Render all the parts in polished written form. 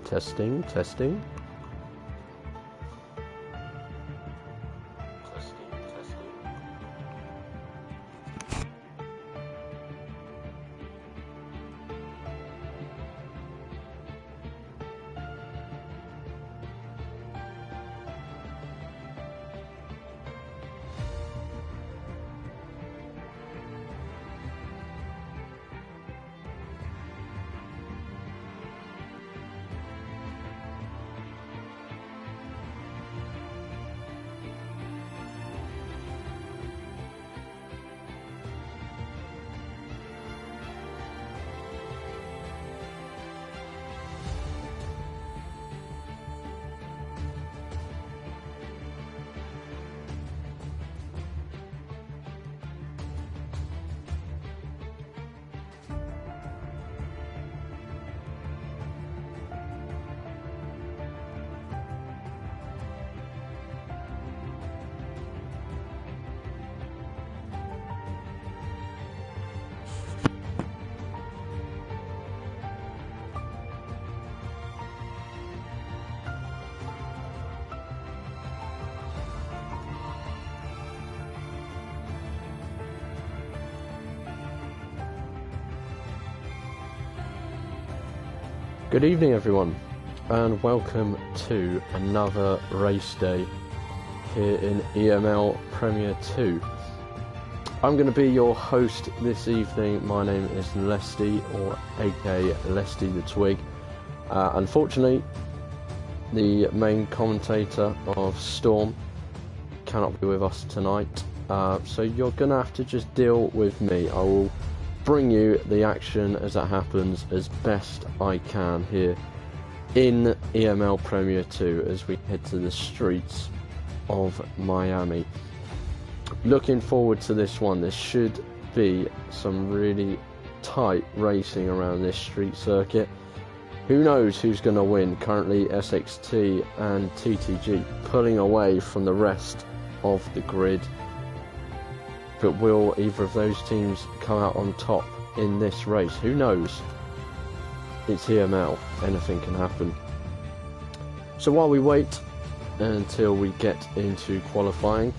Testing, testing. Good evening everyone, and welcome to another race day here in EML Premier 2. I'm going to be your host this evening. My name is Lesty, or aka Lesty the Twig. Unfortunately, the main commentator of Storm cannot be with us tonight, so you're going to have to just deal with me. I will bring you the action as it happens as best I can here in EML Premier 2 as we head to the streets of Miami. Looking forward to this one. There should be some really tight racing around this street circuit. Who knows who's going to win? Currently SXT and TTG pulling away from the rest of the grid. But will either of those teams come out on top in this race? Who knows? It's EML. Anything can happen. So while we wait until we get into qualifying,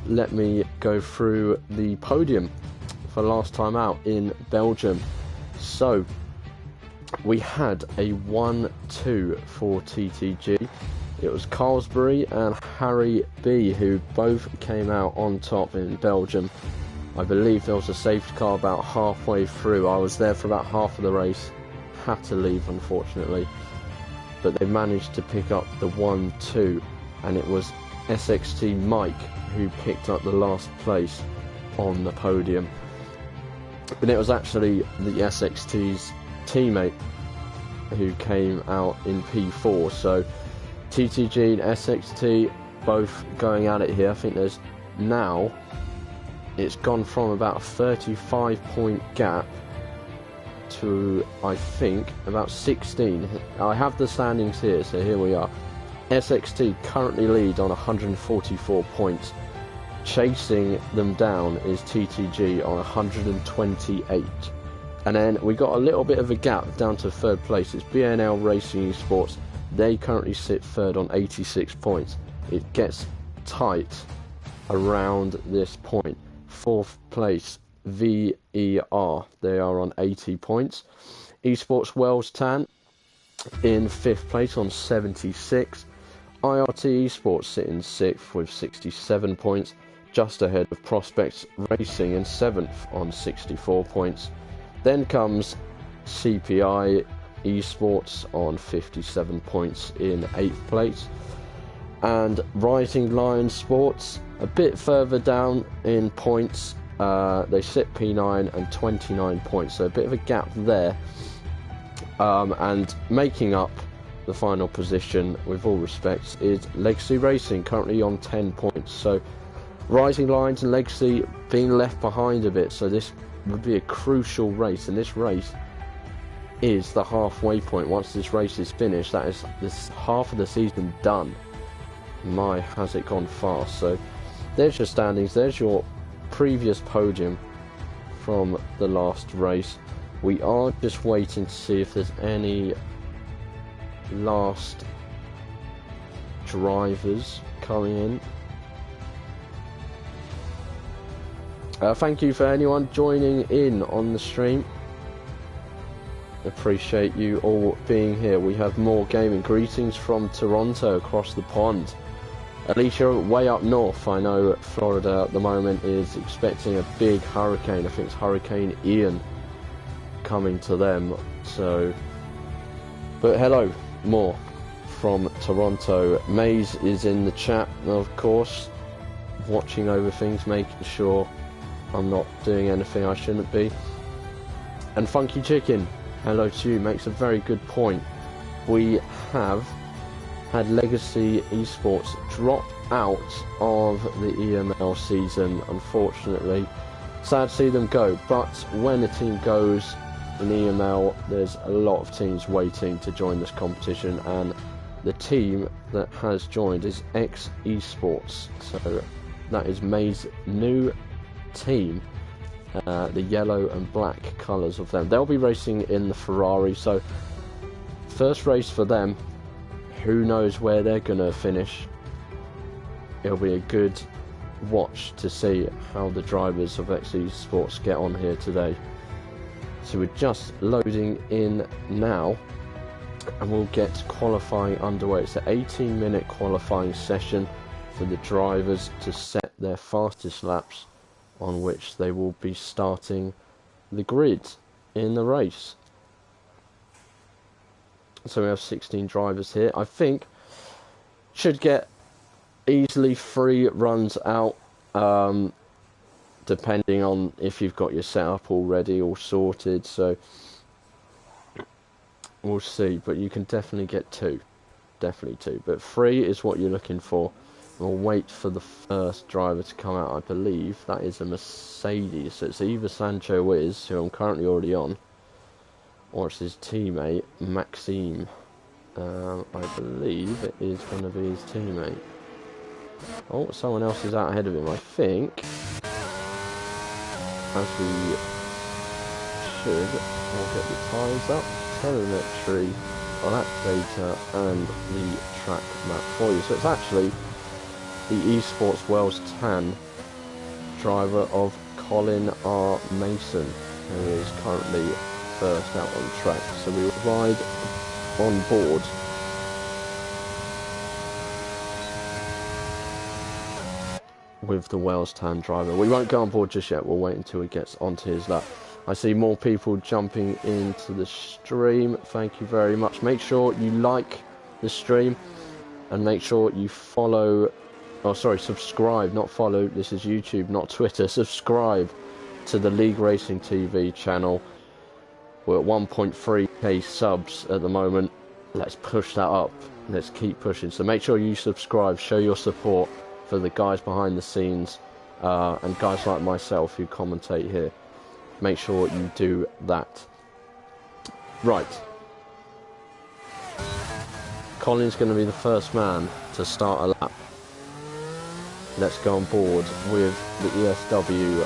let me go through the podium for last time out in Belgium. So we had a 1-2 for TTG. It was Carlsbury and Harry B who both came out on top in Belgium. I believe there was a safety car about halfway through. I was there for about half of the race. Had to leave, unfortunately. But they managed to pick up the 1-2, and it was SXT Mike who picked up the last place on the podium. But it was actually the SXT's teammate who came out in P4. So TTG and SXT both going at it here. I think there's now, it's gone from about a 35-point gap to, I think, about 16. I have the standings here, so here we are. SXT currently lead on 144 points. Chasing them down is TTG on 128. And then we got a little bit of a gap down to third place. It's BNL Racing Esports. They currently sit third on 86 points. It gets tight around this point. Fourth place, VER. They are on 80 points. Esports Wells Tan in fifth place on 76. IRT Esports sitting sixth with 67 points, just ahead of Prospects Racing in seventh on 64 points. Then comes CPI Esports on 57 points in 8th place, and Rising Lion Sports a bit further down in points. They sit P9 and 29 points, so a bit of a gap there, and making up the final position with all respects is Legacy Racing, currently on 10 points. So Rising Lions and Legacy being left behind a bit, so this would be a crucial race, and this race is the halfway point. Once this race is finished, that is this half of the season done. My, has it gone fast. So there's your standings, there's your previous podium from the last race. We are just waiting to see if there's any last drivers coming in. Thank you for anyone joining in on the stream. Appreciate you all being here. We have more gaming. Greetings from Toronto across the pond. At least you're way up north. I know Florida at the moment is expecting a big hurricane. I think it's Hurricane Ian coming to them. So, but hello, more from Toronto. Maze is in the chat, of course, watching over things, making sure I'm not doing anything I shouldn't be. And Funky Chicken, hello to you, makes a very good point. We have had Legacy Esports drop out of the EML season, unfortunately. Sad to see them go, but when a team goes in EML, there's a lot of teams waiting to join this competition, and the team that has joined is X Esports. So that is May's new team, the yellow and black colours of them. They'll be racing in the Ferrari, so first race for them. Who knows where they're going to finish. It'll be a good watch to see how the drivers of X Esports get on here today. So we're just loading in now, and we'll get qualifying underway. It's an 18-minute qualifying session for the drivers to set their fastest laps, on which they will be starting the grid in the race. So we have 16 drivers here. I think should get easily 3 runs out, depending on if you've got your setup already all sorted. So we'll see, but you can definitely get 2. Definitely 2, but 3 is what you're looking for. We'll wait for the first driver to come out. I believe that is a Mercedes, so it's either Sancho Wiz, who I'm currently already on, or it's his teammate Maxime. I believe it is going to be his teammate. Oh, someone else is out ahead of him, I think. As we should, we'll get the tyres up, telemetry, lap data, and the track map for you. So it's actually the Esports Wales Tan driver of Colin R. Mason, who is currently first out on track. So we will ride on board with the Wales Tan driver. We won't go on board just yet, we'll wait until he gets onto his lap. I see more people jumping into the stream. Thank you very much. Make sure you like the stream and make sure you follow, oh sorry, subscribe, not follow, this is YouTube, not Twitter. Subscribe to the League Racing TV channel. We're at 1.3k subs at the moment. Let's push that up. Let's keep pushing. So make sure you subscribe, show your support for the guys behind the scenes, and guys like myself who commentate here. Make sure you do that. Right. Colin's going to be the first man to start a lap. Let's go on board with the ESW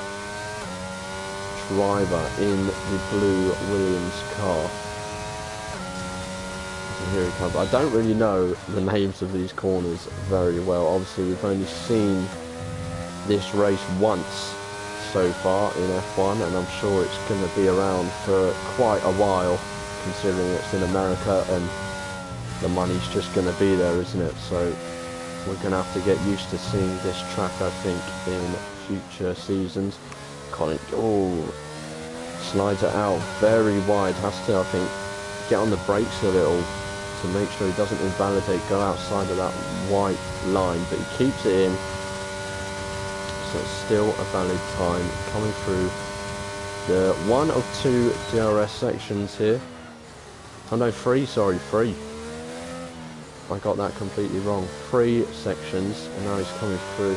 driver in the blue Williams car. So here he comes. I don't really know the names of these corners very well. Obviously, we've only seen this race once so far in F1, and I'm sure it's going to be around for quite a while, considering it's in America and the money's just going to be there, isn't it? So we're going to have to get used to seeing this track, I think, in future seasons. Colin, oh, slides it out very wide. Has to, I think, get on the brakes a little to make sure he doesn't invalidate, go outside of that white line, but he keeps it in. So it's still a valid time coming through the 1 of 2 DRS sections here. Oh no, 3, sorry, 3. I got that completely wrong. 3 sections, and now he's coming through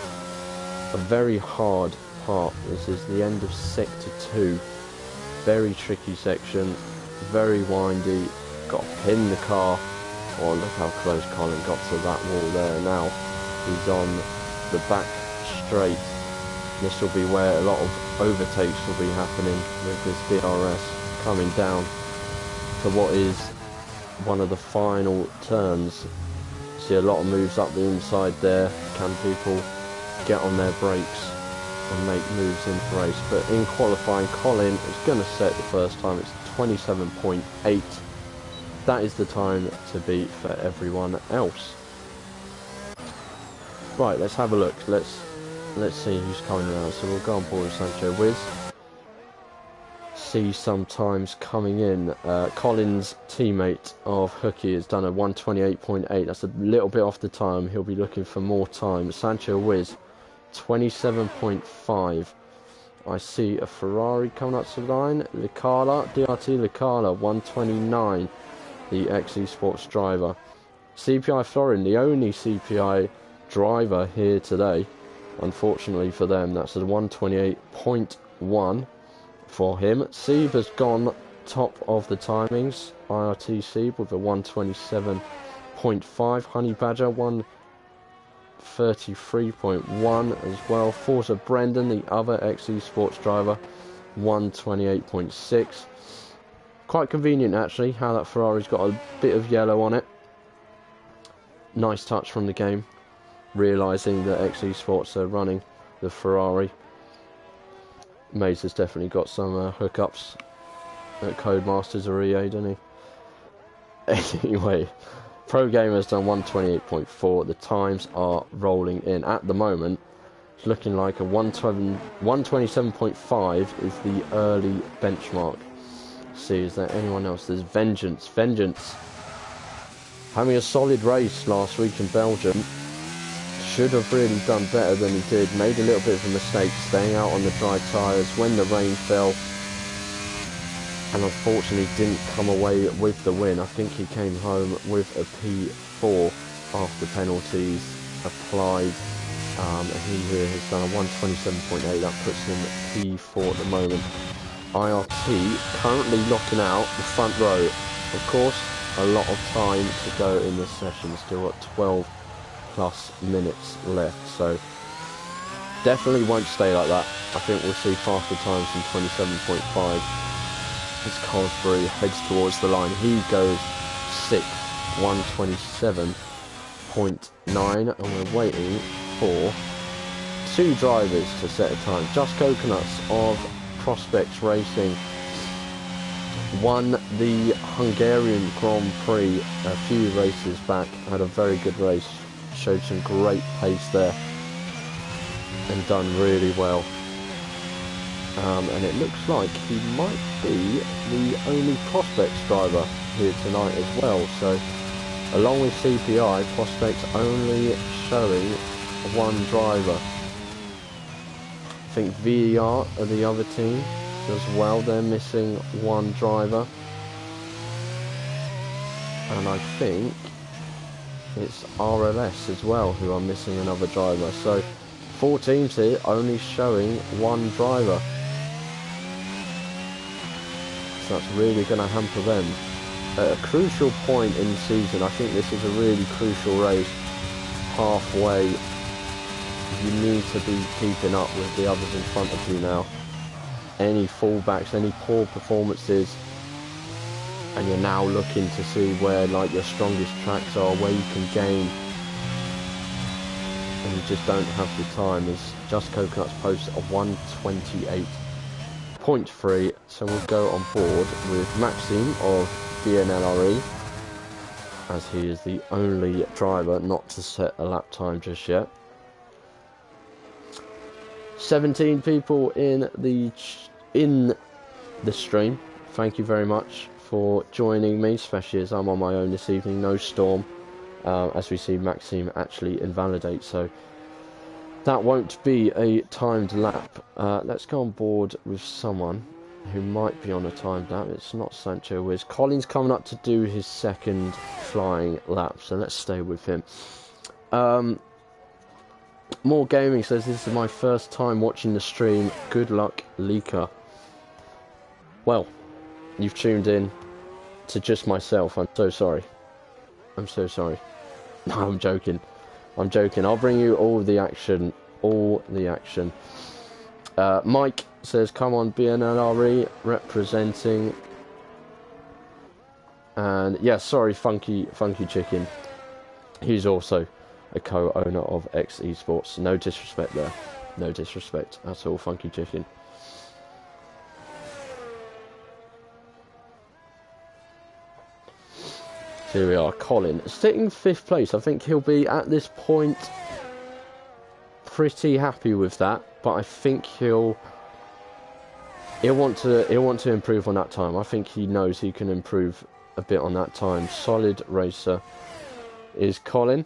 a very hard part. This is the end of sector 2. Very tricky section, very windy. Got to pin the car. Oh, look how close Colin got to that wall there. Now he's on the back straight. This will be where a lot of overtakes will be happening with this DRS coming down to what is one of the final turns. See a lot of moves up the inside there. Can people get on their brakes and make moves in the race? But in qualifying, Colin is going to set the first time. It's 27.8. That is the time to beat for everyone else. Right, let's have a look. Let's see who's coming around. So we'll go on board with Sancho Wiz. See sometimes coming in. Colin's teammate of Hooky has done a 128.8. That's a little bit off the time. He'll be looking for more time. Sancho Wiz, 27.5. I see a Ferrari coming up to the line. Licala, DRT Licala, 129. The Esports driver. CPI Florin, the only CPI driver here today. Unfortunately for them, that's a 128.1 for him. Sieb has gone top of the timings. IRT Sieb with a 127.5. Honey Badger 133.1 as well. Forza Brendan, the other Esports driver, 128.6. Quite convenient actually how that Ferrari's got a bit of yellow on it. Nice touch from the game, realising that Esports are running the Ferrari. Maze has definitely got some hookups at Codemasters or EA, doesn't he? Anyway, Pro Gamer's done 128.4. The times are rolling in. At the moment, it's looking like a 127.5 is the early benchmark. See, is there anyone else? There's Vengeance. Vengeance, having a solid race last week in Belgium. Should have really done better than he did. Made a little bit of a mistake staying out on the dry tyres when the rain fell, and unfortunately didn't come away with the win. I think he came home with a P4 after penalties applied. He here has done a 127.8. That puts him P4 at the moment. IRT currently locking out the front row. Of course, a lot of time to go in this session. Still got 12 plus minutes left, so definitely won't stay like that. I think we'll see faster times than 27.5 as Cosbury heads towards the line. He goes 6th, 127.9, and we're waiting for two drivers to set a time. Just Coconuts of Prospects Racing won the Hungarian Grand Prix a few races back, had a very good race, showed some great pace there and done really well, and it looks like he might be the only Prospects driver here tonight as well. So along with CPI, Prospects only showing one driver. I think VER are the other team as well. They're missing one driver, and I think it's RLS as well who are missing another driver. So 4 teams here only showing one driver. So that's really going to hamper them at a crucial point in the season. I think this is a really crucial race. Halfway, you need to be keeping up with the others in front of you now. Any fallbacks, any poor performances, and you're now looking to see where like your strongest tracks are, where you can gain, and you just don't have the time. As Just Coconuts posts a 128.3, so we'll go on board with Maxime of DNLRE, as he is the only driver not to set a lap time just yet. 17 people in the stream. Thank you very much for joining me, especially as I'm on my own this evening. No Storm, as we see Maxime actually invalidate, so that won't be a timed lap. Let's go on board with someone who might be on a timed lap. It's not Sancho Wiz. Colin's coming up to do his second flying lap, so let's stay with him. More Gaming says, this is my first time watching the stream. Good luck, Leaker. Well, you've tuned in to just myself. I'm so sorry. I'm so sorry. No, I'm joking. I'm joking. I'll bring you all the action. All the action. Mike says, come on, BNLRE, representing And yeah, sorry, Funky Chicken. He's also a co-owner of X Esports. No disrespect there. No disrespect at all, Funky Chicken. So here we are, Colin, sitting 5th place. I think he'll be, at this point, pretty happy with that. But I think he'll want to improve on that time. I think he knows he can improve a bit on that time. Solid racer is Colin.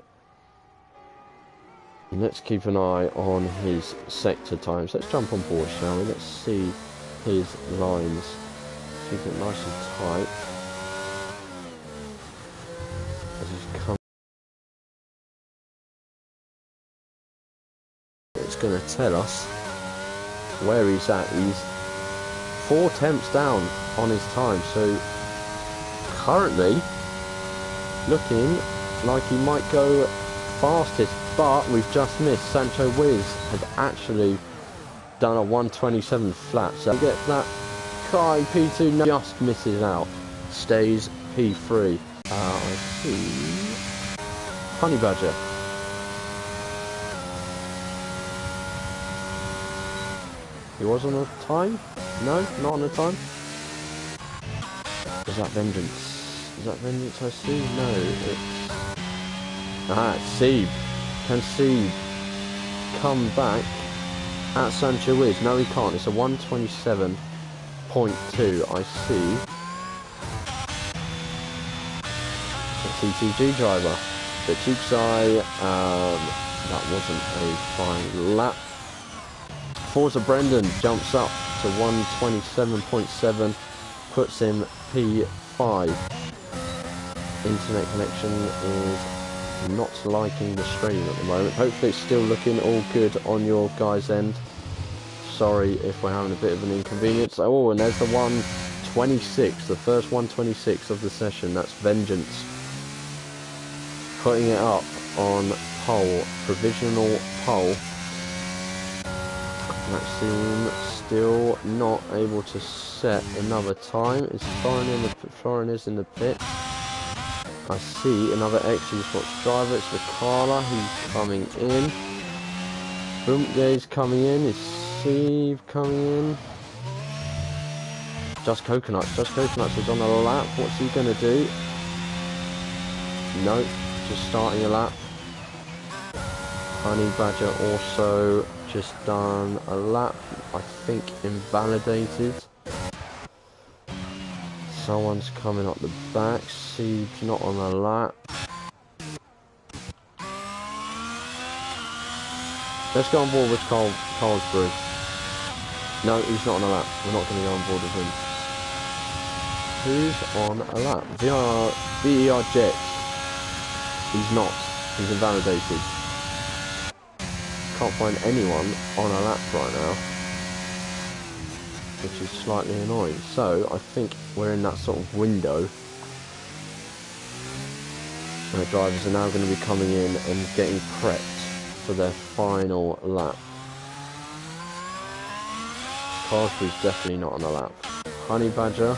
And let's keep an eye on his sector times. Let's jump on board, shall we? Let's see his lines. Keep it nice and tight. As he's come, it's going to tell us where he's at. He's 4 tenths down on his time, so currently looking like he might go fastest, but we've just missed. Sancho Wiz has actually done a 127 flat, so we get that car in P2, just misses out, stays P3. I see Honey Badger. He was on a time? No, not on a time. Is that Vengeance? Is that Vengeance I see? No, it's... it's Seeb. Can Seeb come back at Sancho Wiz? No, he can't. It's a 127.2. I see. A TTG driver. The cheeks eye. That wasn't a fine lap. Forza Brendan jumps up to 127.7, puts him P5. Internet connection is not liking the stream at the moment. Hopefully it's still looking all good on your guys' end. Sorry if we're having a bit of an inconvenience. Oh, and there's the 126, the first 126 of the session. That's Vengeance. Putting it up on pole, provisional pole. Maxime still not able to set another time. Is Florin is in the pit. I see another X Esports driver. It's the Carla who's coming in. Boomga's coming in. Is Steve coming in? Just Coconuts is on a lap. What's he gonna do? No, just starting a lap. Honey Badger also just done a lap, I think invalidated. Someone's coming up the back. Siege not on a lap. Let's go on board with Carlsbury. No, he's not on a lap. We're not going to go on board with him. Who's on a lap? VER Jet. He's not. He's invalidated. Can't find anyone on a lap right now, which is slightly annoying. So I think we're in that sort of window where drivers are now going to be coming in and getting prepped for their final lap. Carlsbury's definitely not on a lap. Honey Badger.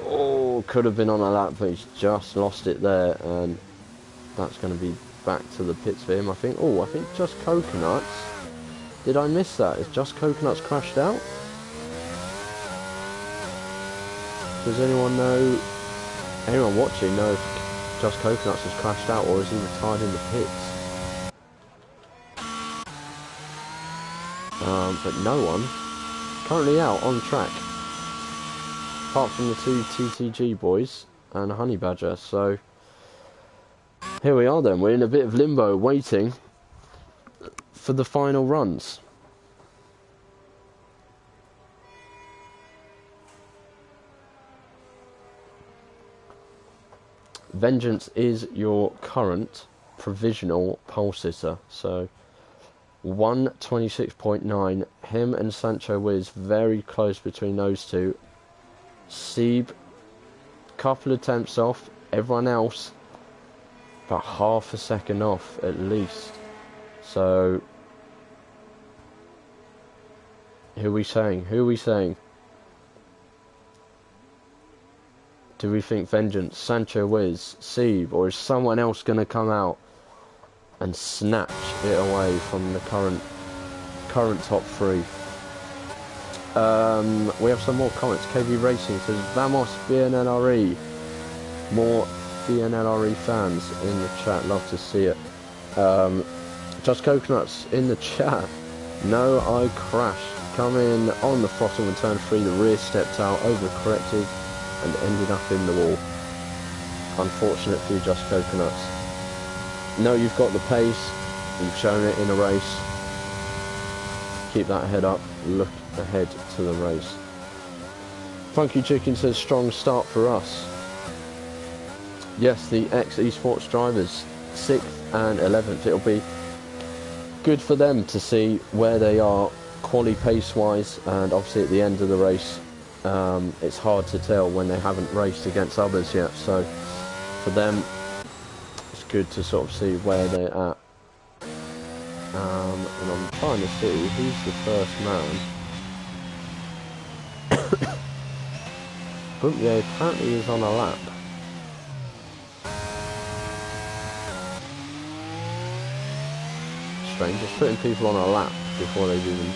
Oh, could have been on a lap, but he's just lost it there, and that's going to be back to the pits for him, I think. Oh, I think Just Coconuts. Did I miss that? Is Just Coconuts crashed out? Does anyone watching know if Just Coconuts has crashed out, or is he retired in the pits? But no one. Currently out on track. Apart from the 2 TTG boys and Honey Badger, so... Here we are then, we're in a bit of limbo, waiting for the final runs. Vengeance is your current provisional pole sitter, so 126.9, him and Sancho Wiz very close between those two. Seeb, couple of attempts off, everyone else about half a second off at least. So who are we saying? Do we think Vengeance, Sancho Wiz, Sieb, or is someone else going to come out and snatch it away from the current top 3? We have some more comments. KB Racing says, Vamos BNLRE. More BNLRE fans in the chat. Love to see it. Just Coconuts in the chat. No, I crashed. Coming on the throttle in turn 3, the rear stepped out, overcorrected, and ended up in the wall. Unfortunate for you, Just Coconuts. No, you've got the pace. You've shown it in a race. Keep that head up. Look ahead to the race. Funky Chicken says, strong start for us. Yes, the ex-esports drivers, 6th and 11th. It'll be good for them to see where they are quali pace-wise, and obviously at the end of the race, it's hard to tell when they haven't raced against others yet. So for them, it's good to sort of see where they're at. And I'm trying to see who's the first man. Bumpy apparently is on a lap. Strange, just putting people on a lap before they do them.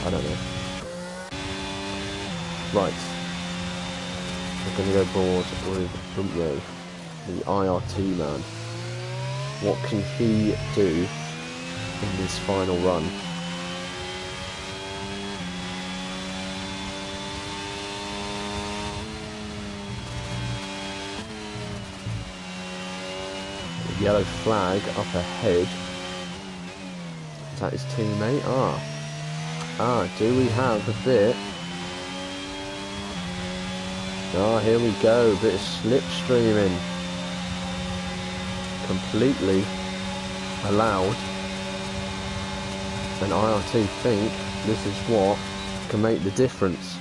I don't know. Right. We're going to go board with Bumpy, the IRT man. What can he do in this final run? The yellow flag up ahead. Is that his teammate? Do we have a bit? Here we go, a bit of slipstreaming. Completely allowed. And IRT think this is what can make the difference.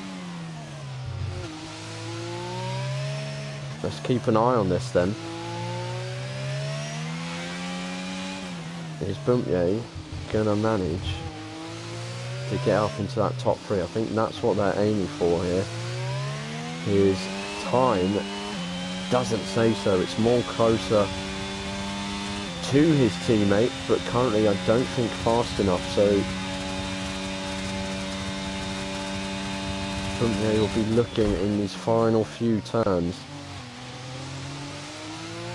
Let's keep an eye on this then. Is Bumpy gonna manage to get up into that top 3? I think that's what they're aiming for here. His time doesn't say so. It's more closer to his teammate, but currently I don't think fast enough. So Bumpy will be looking in these final few turns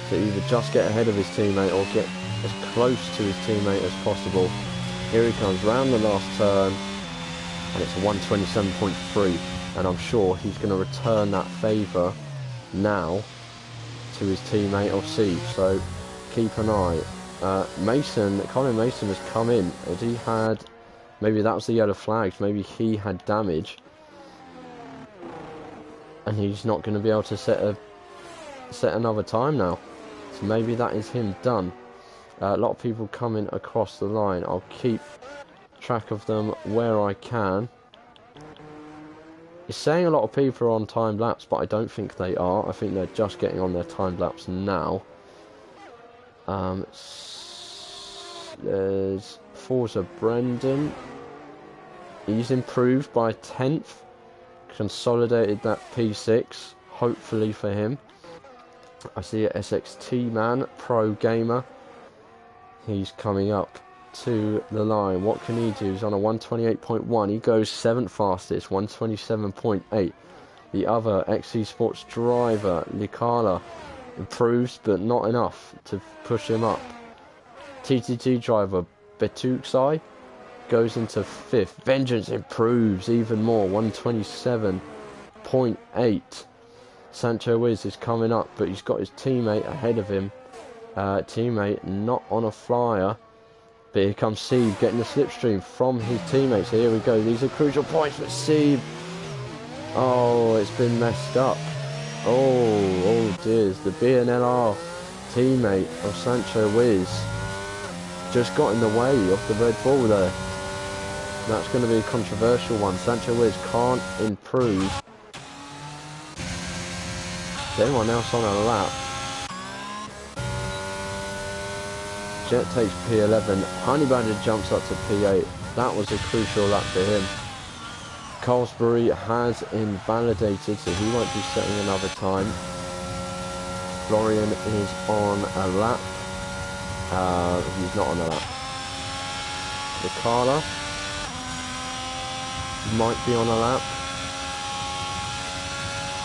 to either just get ahead of his teammate or get as close to his teammate as possible. Here he comes round the last turn, and it's a 127.3, and I'm sure he's going to return that favour now to his teammate of Siege. So keep an eye. Colin Mason has come in. Has he had, maybe that was the yellow flags, maybe he had damage, and he's not going to be able to set another time now. So maybe that is him done. A lot of people coming across the line. I'll keep track of them where I can. It's saying a lot of people are on time lapse, but I don't think they are. I think they're just getting on their time lapse now. There's Forza Brendan. He's improved by 10th. Consolidated that P6, hopefully for him. I see a SXT man, pro gamer. He's coming up to the line. What can he do? He's on a 128.1. He goes 7th fastest, 127.8. The other ex-esports driver, Likala, improves, but not enough to push him up. TTG driver, Betuksai, goes into 5th. Vengeance improves even more, 127.8. Sancho Wiz is coming up, but he's got his teammate ahead of him. Teammate not on a flyer, but here comes Sieb getting the slipstream from his teammates. Here we go, these are crucial points for Sieb. Oh, it's been messed up. Oh dear, the BNLR teammate of Sancho Wiz just got in the way of the Red Bull there. That's going to be a controversial one. Sancho Wiz can't improve. Is anyone else on a lap? Jet takes P11. Honey Badger jumps up to P8. That was a crucial lap for him. Carlsbury has invalidated, so he won't be setting another time. Florian is on a lap. He's not on a lap. Lecala might be on a lap.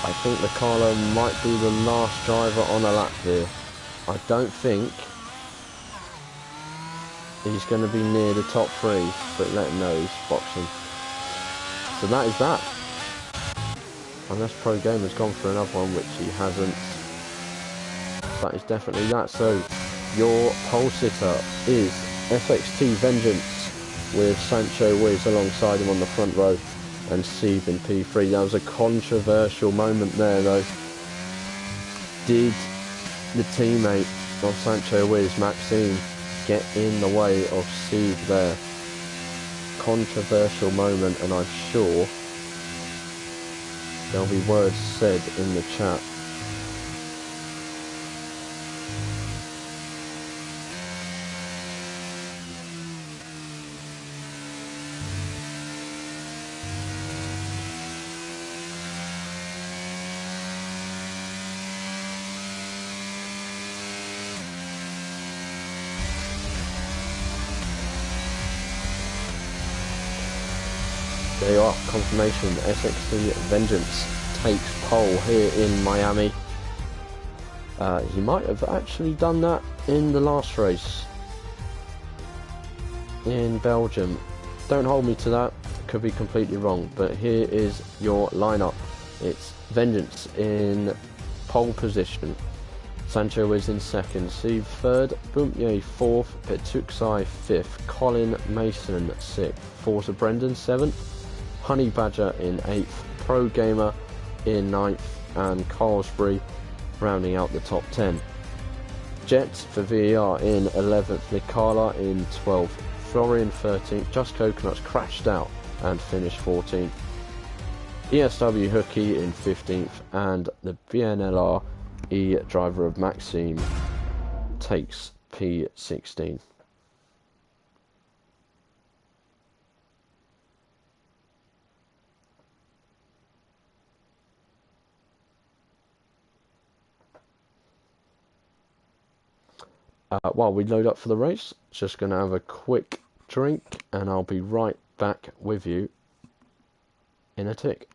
I think Lecala might be the last driver on a lap here. I don't think he's going to be near the top 3, but let him know he's boxing. So that is that. Unless Pro Gamer's gone for another one, which he hasn't. That is definitely that. So your pole sitter is FXT Vengeance with Sancho Wiz alongside him on the front row and Sieb in P3. That was a controversial moment there though. Did the teammate of Sancho Wiz, Maxime, get in the way of Sieb there? Controversial moment, and I'm sure there'll be words said in the chat. There you are, confirmation. SXT Vengeance takes pole here in Miami. He might have actually done that in the last race in Belgium. Don't hold me to that, could be completely wrong, but here is your lineup. It's Vengeance in pole position, Sancho is in second, Sieb third, Boumpier fourth, Petuxai fifth, Colin Mason sixth, Forza Brendan seventh, Honey Badger in 8th, Pro Gamer in 9th, and Carlsbury rounding out the top 10. Jets for VAR in 11th, Lecala in 12th, Florian 13th, Just Coconuts crashed out and finished 14th, ESW Hooky in 15th, and the BNLR E driver of Maxime takes P16. While we load up for the race, just going to have a quick drink and I'll be right back with you in a tick.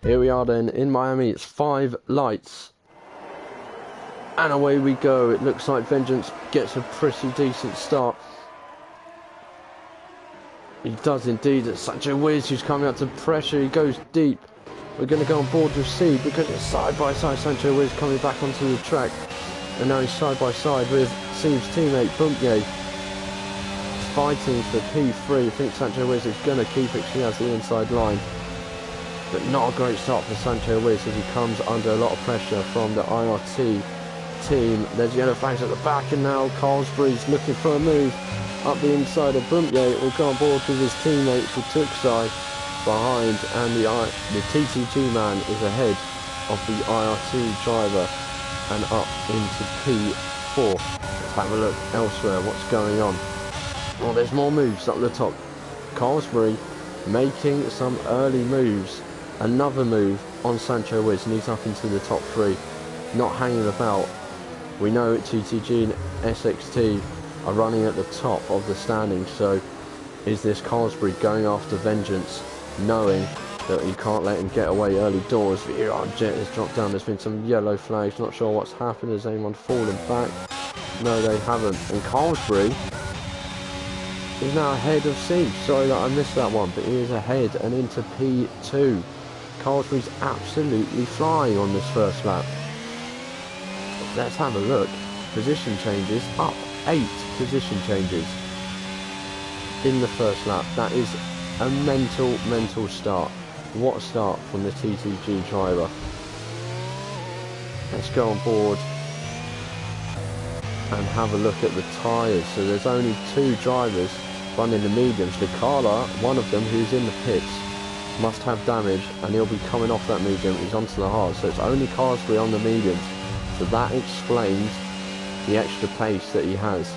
Here we are then in Miami. It's 5 lights and away we go. It looks like Vengeance gets a pretty decent start. He does indeed. It's such a whiz who's coming up to pressure. He goes deep. We're going to go on board with C because it's side by side. Sancho Wiz coming back onto the track, and now he's side by side with Sieb's teammate Boumpier, fighting for P3. I think Sancho Wiz is going to keep it. She has the inside line. But not a great start for Sancho Wiz as he comes under a lot of pressure from the IRT team. There's yellow flags at the back, and now Carlsbury's looking for a move up the inside of Boumpier. Will go on board with his teammate Petuxai behind, and the TTG man is ahead of the IRT driver and up into P4. Let's have a look elsewhere. What's going on? Well, there's more moves up the top. Carlsbury making some early moves. Another move on Sancho Wiz, and he's up into the top 3, not hanging about. We know at TTG and SXT are running at the top of the standings. So is this Carlsberg going after vengeance, knowing that you can't let him get away early doors? Jet has dropped down. There's been some yellow flags. Not sure what's happened. Has anyone fallen back? No, they haven't. And Carlsberg is now ahead of Siege. Sorry that I missed that one, but he is ahead and into P2. Carlsberg's absolutely flying on this first lap. Let's have a look. Position changes up 8 position changes in the first lap. That is a mental start. What a start from the TTG driver. Let's go on board and have a look at the tyres. So there's only 2 drivers running the mediums. Licala, one of them who's in the pits, must have damage and he'll be coming off that medium. He's onto the hard, so it's only Carlsberg on the mediums. So that explains the extra pace that he has.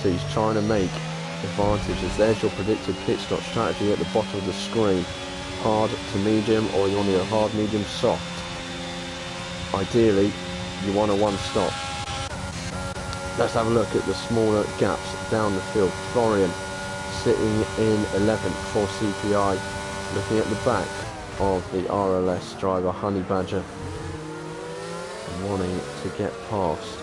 So he's trying to make advantages. There's your predicted pit stop strategy at the bottom of the screen. Hard to medium, or you want to go hard, medium, soft. Ideally, you want a 1 stop. Let's have a look at the smaller gaps down the field. Florian sitting in 11th for CPI. Looking at the back of the RLS driver, Honey Badger, wanting to get past.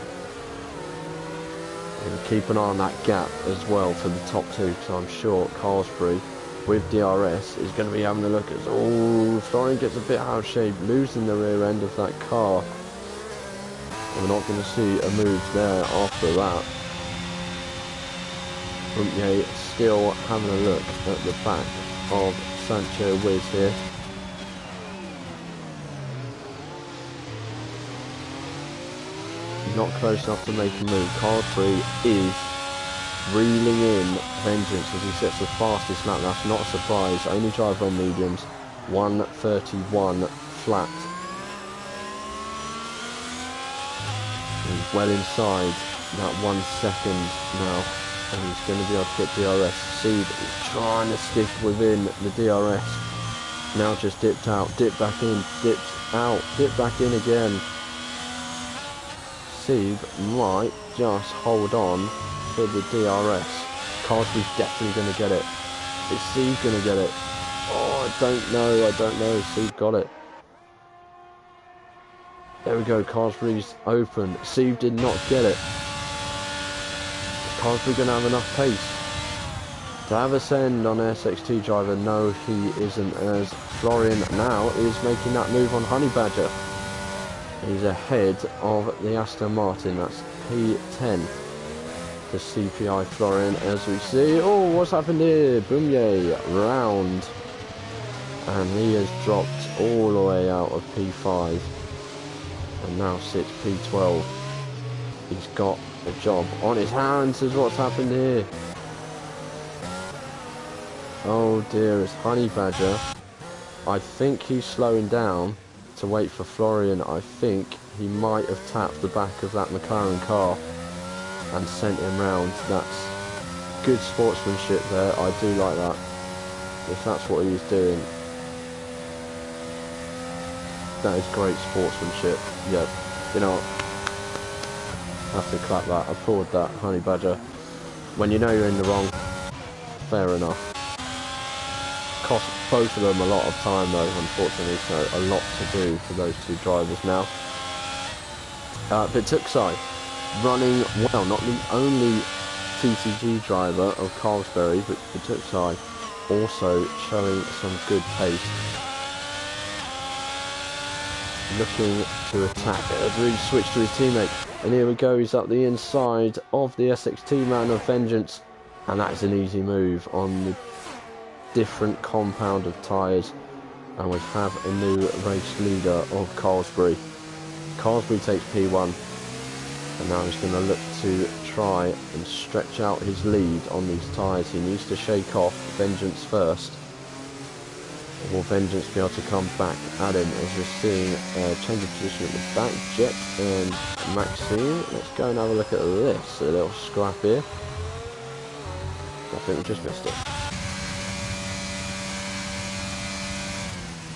And keep an eye on that gap as well for the top 2, because I'm sure Carlsberg with DRS is going to be having a look at. Oh, Florian gets a bit out of shape, losing the rear end of that car. We're not going to see a move there after that. Brumpier still having a look at the back of Sancho Wiz here. Not close enough to make a move. Carlsberg is reeling in vengeance as he sets the fastest lap. That's not a surprise. Only driver on mediums. 1:31 flat. He's well inside that 1 second now, and he's going to be able to get DRS. Seed is trying to stick within the DRS. Now just dipped out, dipped back in, dipped out, dipped back in again. Seed might just hold on for the DRS. Carlsberg's definitely going to get it. Is Seed going to get it? Oh, I don't know. Seed got it. There we go, Carlsberg's open. Seed did not get it. Is Carlsberg going to have enough pace to have a send on SXT driver? No, he isn't, as Florian now is making that move on Honey Badger. He's ahead of the Aston Martin. That's P10 to CPI Florian, as we see. Oh, what's happened here? Boumye round. And he has dropped all the way out of P5. And now sits P12. He's got a job on his hands, is what's happened here. Oh dear, it's Honey Badger. I think he's slowing down to wait for Florian. I think he might have tapped the back of that McLaren car and sent him round. That's good sportsmanship there. I do like that, if that's what he's doing. That is great sportsmanship. Yeah, you know, I have to clap that, applaud that, Honey Badger. When you know you're in the wrong, fair enough. Cost both of them a lot of time though, unfortunately, so a lot to do for those 2 drivers now. But Tuxai running well, not the only TTG driver of Carlsberg, but Tuxai also showing some good pace. Looking to attack as we switch to his teammate, and here we go, he's up the inside of the SXT man of vengeance, and that's an easy move on the different compound of tyres, and we have a new race leader of Carlsberg. Carlsberg takes P1, and now he's going to look to try and stretch out his lead on these tyres. He needs to shake off vengeance first. Will vengeance be able to come back at him, as we're seeing a change of position at the back? Jet and Maxine. Let's go and have a look at this. A little scrap here. I think we just missed it.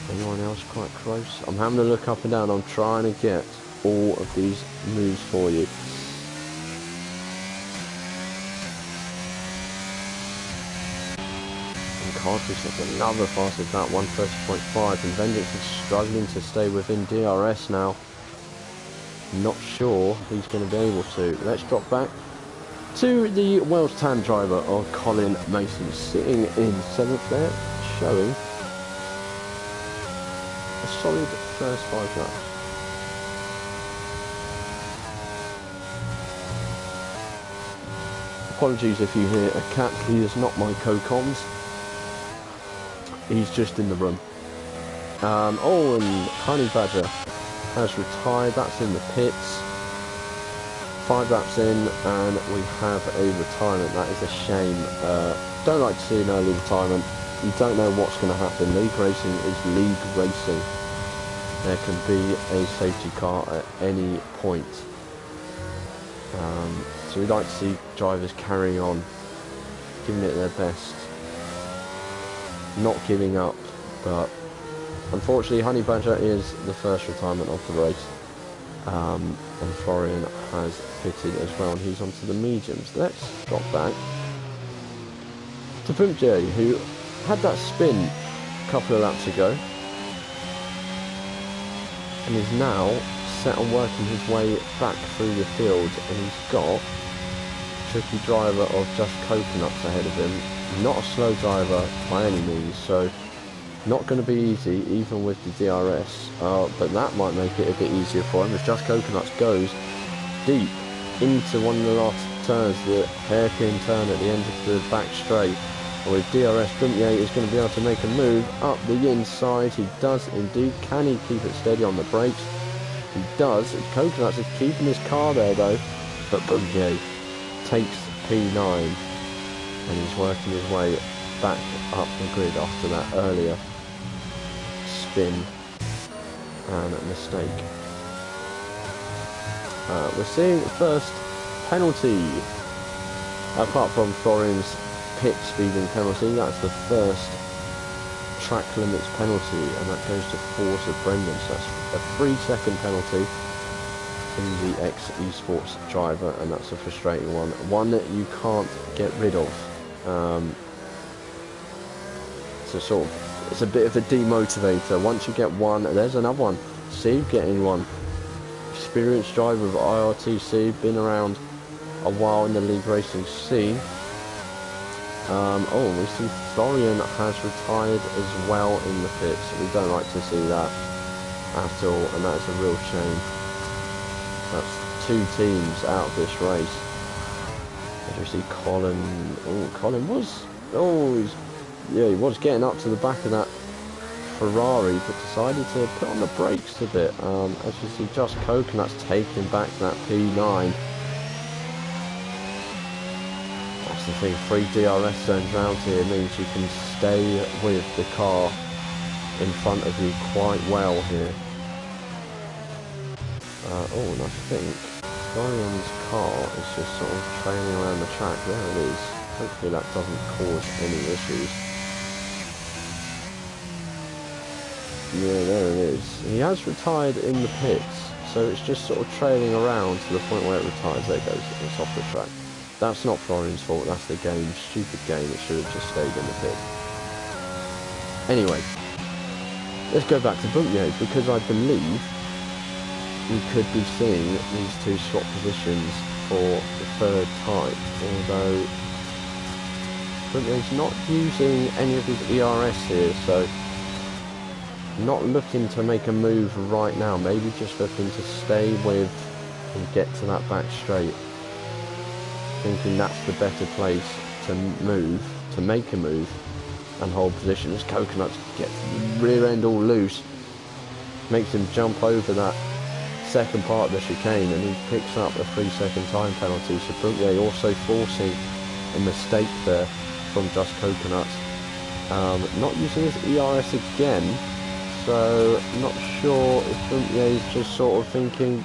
Anyone else quite close? I'm having to look up and down. I'm trying to get all of these moves for you. Cartridge gets another fastest lap, 1:30.5, and Vengeance is struggling to stay within DRS now. Not sure he's going to be able to. Let's drop back to the Welsh Tan driver of Colin Mason, sitting in 7th there, showing a solid first 5 laps. Apologies if you hear a cat, he is not my co-coms. He's just in the room. Oh, and Honey Badger has retired, that's in the pits. 5 laps in, and we have a retirement. That is a shame. Don't like to see an early retirement. You don't know what's going to happen. League racing is league racing. There can be a safety car at any point. So we'd like to see drivers carrying on, giving it their best, not giving up. But unfortunately, Honey Badger is the first retirement of the race. And Florian has fitted as well, and he's onto the mediums. Let's drop back to Pimp J, who had that spin a couple of laps ago and is now set on working his way back through the field, and he's got tricky driver of Just Coconuts ahead of him. Not a slow driver by any means, so not going to be easy even with the DRS, but that might make it a bit easier for him as Just Coconuts goes deep into one of the last turns, the hairpin turn at the end of the back straight. And with DRS, Bumpier is going to be able to make a move up the inside. He does indeed. Can he keep it steady on the brakes? He does. Coconuts is keeping his car there though, but Bumpier takes P9 and he's working his way back up the grid after that earlier spin and a mistake. We're seeing the first penalty, apart from Florian's pit speeding penalty. That's the first track limits penalty, and that goes to Forza Brendan. So that's a 3-second penalty in the ex-esports driver, and that's a frustrating one that you can't get rid of. So it's a bit of a demotivator. Once you get one, there's another one. Steve getting one. Experienced driver of IRTC, been around a while in the league racing scene. Oh, we see Florian has retired as well in the pits. We don't like to see that at all, and that's a real shame. That's 2 teams out of this race. As we see Colin. Oh, Colin was. Oh, he was getting up to the back of that Ferrari, but decided to put on the brakes a bit. As you see, Just Coconuts taking back that P9. That's the thing, 3 DRS zones round here means you can stay with the car in front of you quite well here. Oh, and I think Florian's car is just sort of trailing around the track. There it is. Hopefully that doesn't cause any issues. Yeah, there it is. He has retired in the pits, so it's just sort of trailing around to the point where it retires. There it goes, it's off the track. That's not Florian's fault, that's the game. Stupid game, it should have just stayed in the pit. Anyway, let's go back to Bumpier, because I believe we could be seeing these 2 swap positions for the 3rd time, although Bumpier's not using any of his ERS here, so not looking to make a move right now, maybe just looking to stay with and get to that back straight. Thinking that's the better place to move, to make a move and hold position. As Coconuts gets the rear end all loose, makes him jump over that second part of the chicane, and he picks up a 3-second time penalty. So Bumpier also forcing a mistake there from Just Coconuts. Not using his ERS again, so not sure if Bumpier is just sort of thinking,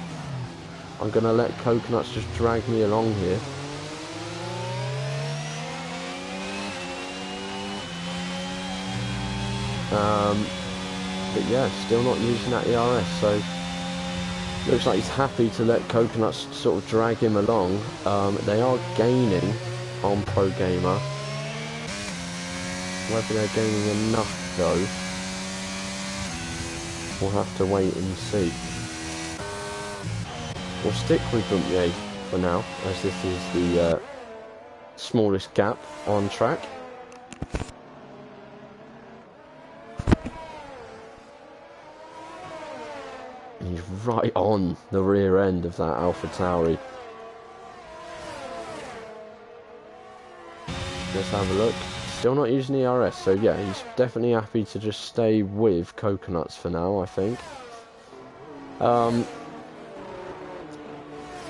I'm going to let Coconuts just drag me along here. But yeah, still not using that ERS, so looks like he's happy to let Coconuts sort of drag him along. They are gaining on Pro Gamer. Whether they're gaining enough though, we'll have to wait and see. We'll stick with Bumpier for now, as this is the smallest gap on track. He's right on the rear end of that Alpha Tauri. Let's have a look. Still not using the ERS, so yeah, he's definitely happy to just stay with Coconuts for now, I think.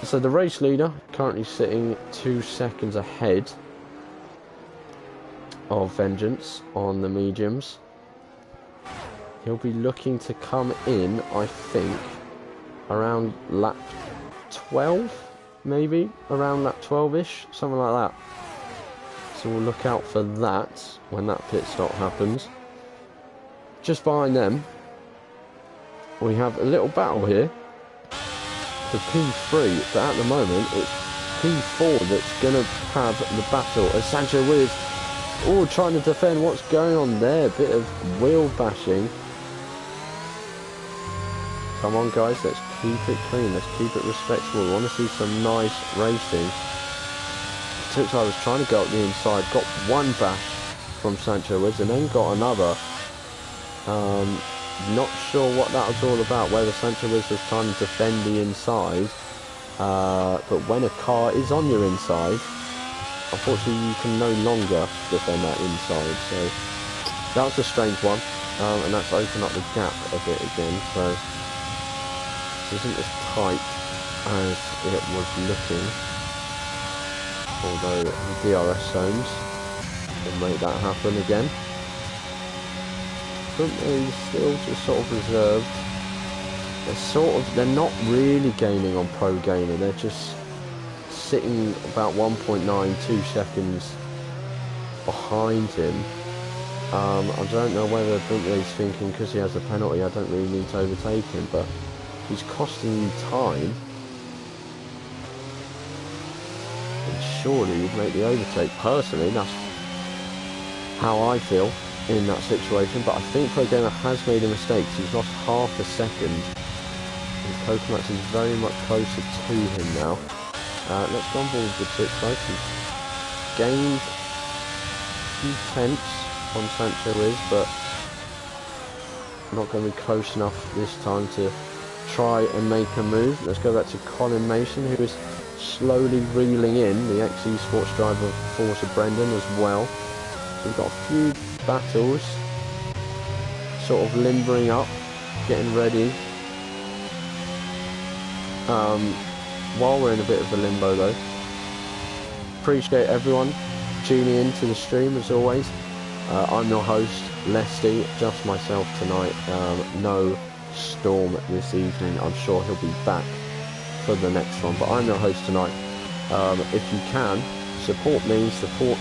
So the race leader currently sitting 2 seconds ahead of Vengeance on the mediums. He'll be looking to come in, I think, around lap 12, maybe? Around lap 12-ish, something like that. So we'll look out for that when that pit stop happens. Just behind them, we have a little battle here. The P3, but at the moment it's P4 that's going to have the battle as Sancho Wiz trying to defend. What's going on there? Bit of wheel bashing. Come on guys, let's keep it clean, let's keep it respectful. We want to see some nice racing. I was trying to go up the inside, got one bash from Sancho Wiz and then got another. Not sure what that was all about, whether Sancho Wiz was trying to defend the inside, but when a car is on your inside, unfortunately you can no longer defend that inside, so that was a strange one, and that's opened up the gap a bit again, so this isn't as tight as it was looking, although the DRS zones will make that happen again. He's still just sort of reserved. They're not really gaining on Pro Gainer. They're just sitting about 1.92 seconds behind him. I don't know whether Brinkley's thinking because he has a penalty, I don't really need to overtake him, but he's costing you time. And surely you'd make the overtake. Personally, that's how I feel in that situation, but I think Pro Gamer has made a mistake. He's lost half a second, and Coconuts is very much closer to him now. Let's go on board with the pit guys. He's gained a few tenths on Sancho Wiz, but not going to be close enough this time to try and make a move. Let's go back to Colin Mason, who is slowly reeling in, the ex-esports driver of Forza Brendan as well. So we've got a few battles sort of limbering up, getting ready. While we're in a bit of a limbo though, appreciate everyone tuning in to the stream as always. I'm your host Lesty, just myself tonight. No Storm this evening. I'm sure he'll be back for the next one, but I'm your host tonight. If you can support me, support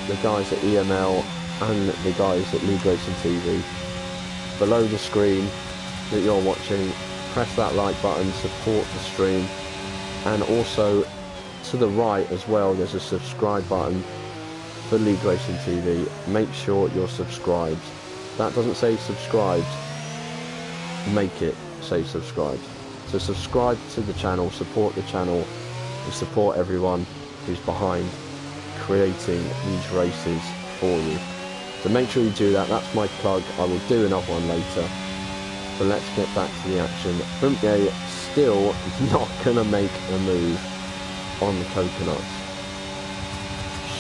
the guys at EML and the guys at League Racing TV. Below the screen that you're watching, press that like button, support the stream, and also to the right as well there's a subscribe button for League Racing TV. Make sure you're subscribed. That doesn't say subscribed, make it say subscribed. So subscribe to the channel, support the channel, and support everyone who's behind creating these races for you. So make sure you do that. That's my plug. I will do another one later. But let's get back to the action. Bumpier still not going to make a move on the Coconuts.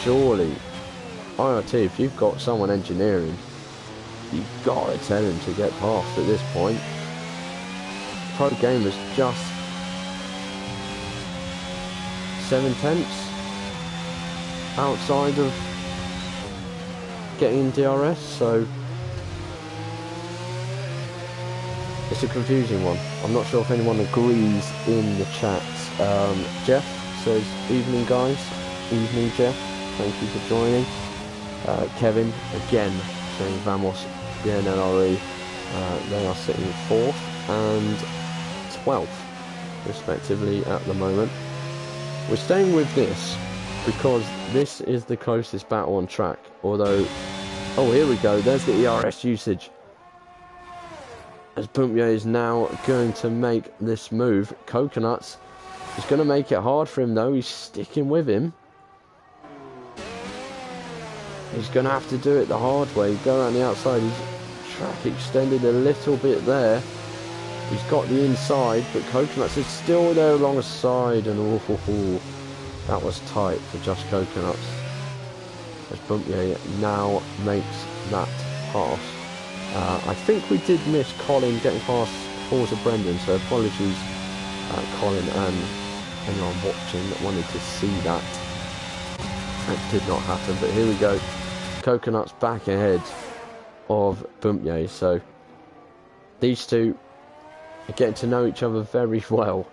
Surely, IRT, if you've got someone engineering, you've got to tell him to get past at this point. Pro Gamer's just 7 tenths outside of getting DRS, so it's a confusing one. I'm not sure if anyone agrees in the chat. Jeff says, evening guys. Evening Jeff, thank you for joining. Kevin, again, saying Vamos bien LRE. They are sitting 4th and 12th respectively at the moment. We're staying with this because this is the closest battle on track, although Oh, here we go. There's the ERS usage. As Bumpier is now going to make this move. Coconuts is going to make it hard for him, though. He's sticking with him. He's going to have to do it the hard way. Go around the outside. His track extended a little bit there. He's got the inside, but Coconuts is still there along the side. And that was tight for just Coconuts. As Bumpier now makes that pass. I think we did miss Colin getting past Forza Brendan, so apologies Colin and anyone watching that wanted to see that. That did not happen, but here we go. Coconuts back ahead of Bumpier, so these two are getting to know each other very well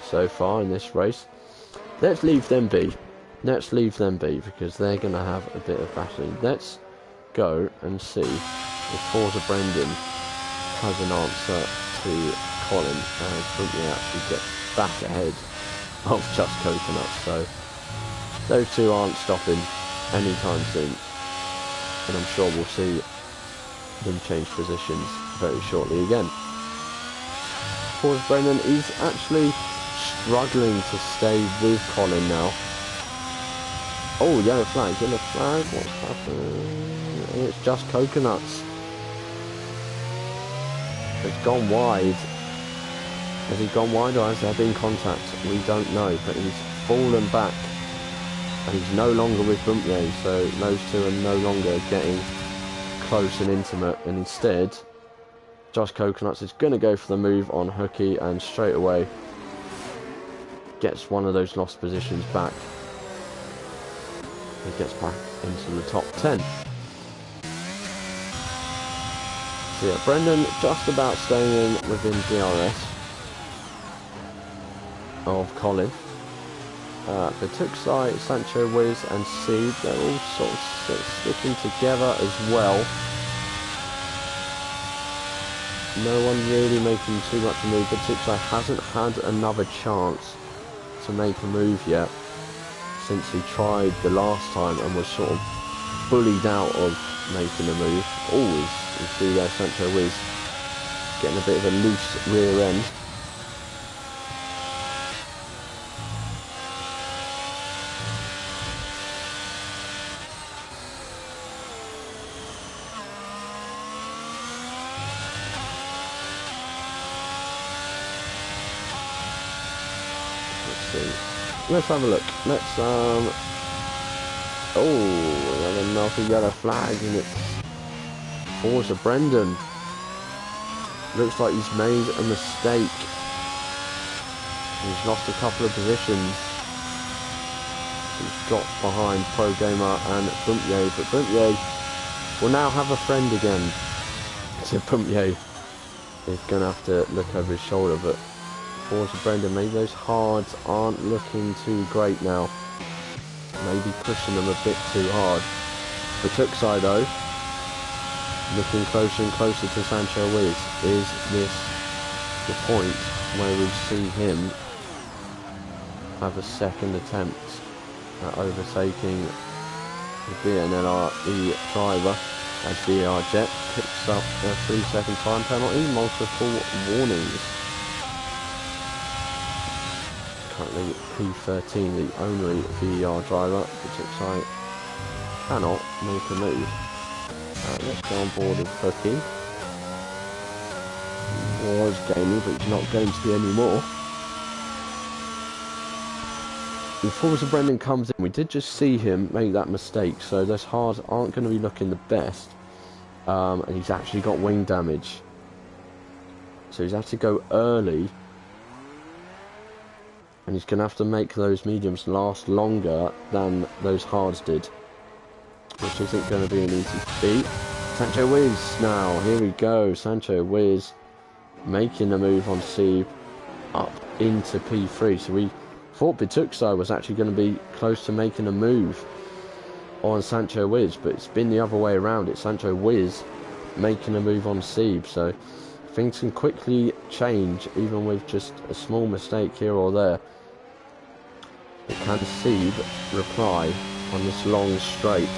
so far in this race. Let's leave them be. Let's leave them be, because they're going to have a bit of battling. Let's go and see if Forza Brendan has an answer to Colin, and Bumpier actually gets back ahead of just Coconuts. So those two aren't stopping anytime soon, and I'm sure we'll see them change positions very shortly again. Forza Brendan is actually struggling to stay with Colin now. Oh, yellow flag, what's happening? And it's just Coconuts. It's gone wide. Has he gone wide, or has there been contact? We don't know, but he's fallen back. And he's no longer with Bumpier, so those two are no longer getting close and intimate. And instead, Josh Coconuts is going to go for the move on Hooky, and straight away gets one of those lost positions back. He gets back into the top 10. So yeah, Brendan just about staying in within DRS of Colin. Batuxai, Sancho Wiz and Seed, they're all sort of sticking together as well. No one really making too much of a move. Batuxai hasn't had another chance to make a move yet since he tried the last time and was sort of bullied out of making a move. Always, you see there Sancho Wiz getting a bit of a loose rear end. Let's have a look. Let's oh, another yellow flag, and it's Forza Brendan. Looks like he's made a mistake. He's lost a couple of positions. He's got behind Pro Gamer and Bumpier, but Bumpier will now have a friend again. So Bumpier is gonna have to look over his shoulder, but Forza Brendan, maybe those hards aren't looking too great now. Maybe pushing them a bit too hard. Batuxai though, looking closer and closer to Sancho Wiz. Is this the point where we see him have a second attempt at overtaking the BNLRE driver, as VR Jet picks up a 3-second time penalty, multiple warnings. Currently P13, the only VER driver, Batuxai cannot make a move. Let's go on board with Hooky. He was gaming, but he's not going to be anymore. And Forza Brendan comes in. We did just see him make that mistake, so those hards aren't going to be looking the best. And he's actually got wing damage. So he's had to go early. And he's going to have to make those mediums last longer than those hards did, which isn't going to be an easy feat. Sancho Wiz now, here we go. Sancho Wiz making the move on Sieb up into P3. So we thought Batuxai was actually going to be close to making a move on Sancho Wiz, but it's been the other way around. It's Sancho Wiz making a move on Sieb. So things can quickly change, even with just a small mistake here or there. It can Sieb reply on this long straight.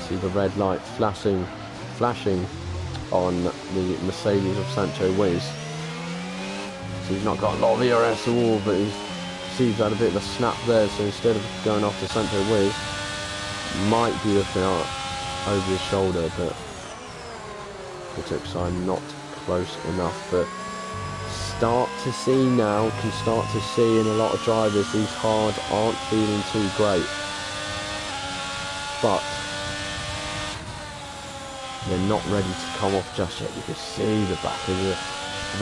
see the red light flashing on the Mercedes of Sancho Wiz. So he's not got a lot of ERS at all, but he's had a bit of a snap there, so instead of going after Sancho Wiz, might be looking out over his shoulder, but Patuxai not close enough. But start to see now, can start to see in a lot of drivers, these hards aren't feeling too great, but they're not ready to come off just yet. You can see the back of the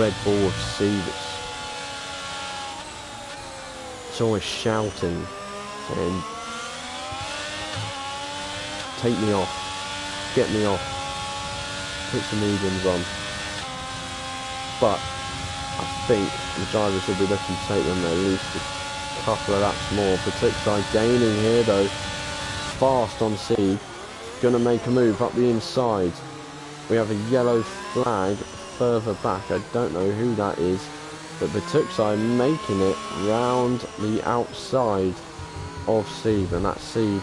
Red Bull of Seabus. It's always shouting, saying, take me off, get me off, put some mediums on. But I think the drivers will be looking to take them at least a couple of laps more. Patuxai gaining here though, fast on Seed, gonna make a move up the inside. We have a yellow flag further back, I don't know who that is, but Patuxai making it round the outside of Seed, and that's Seed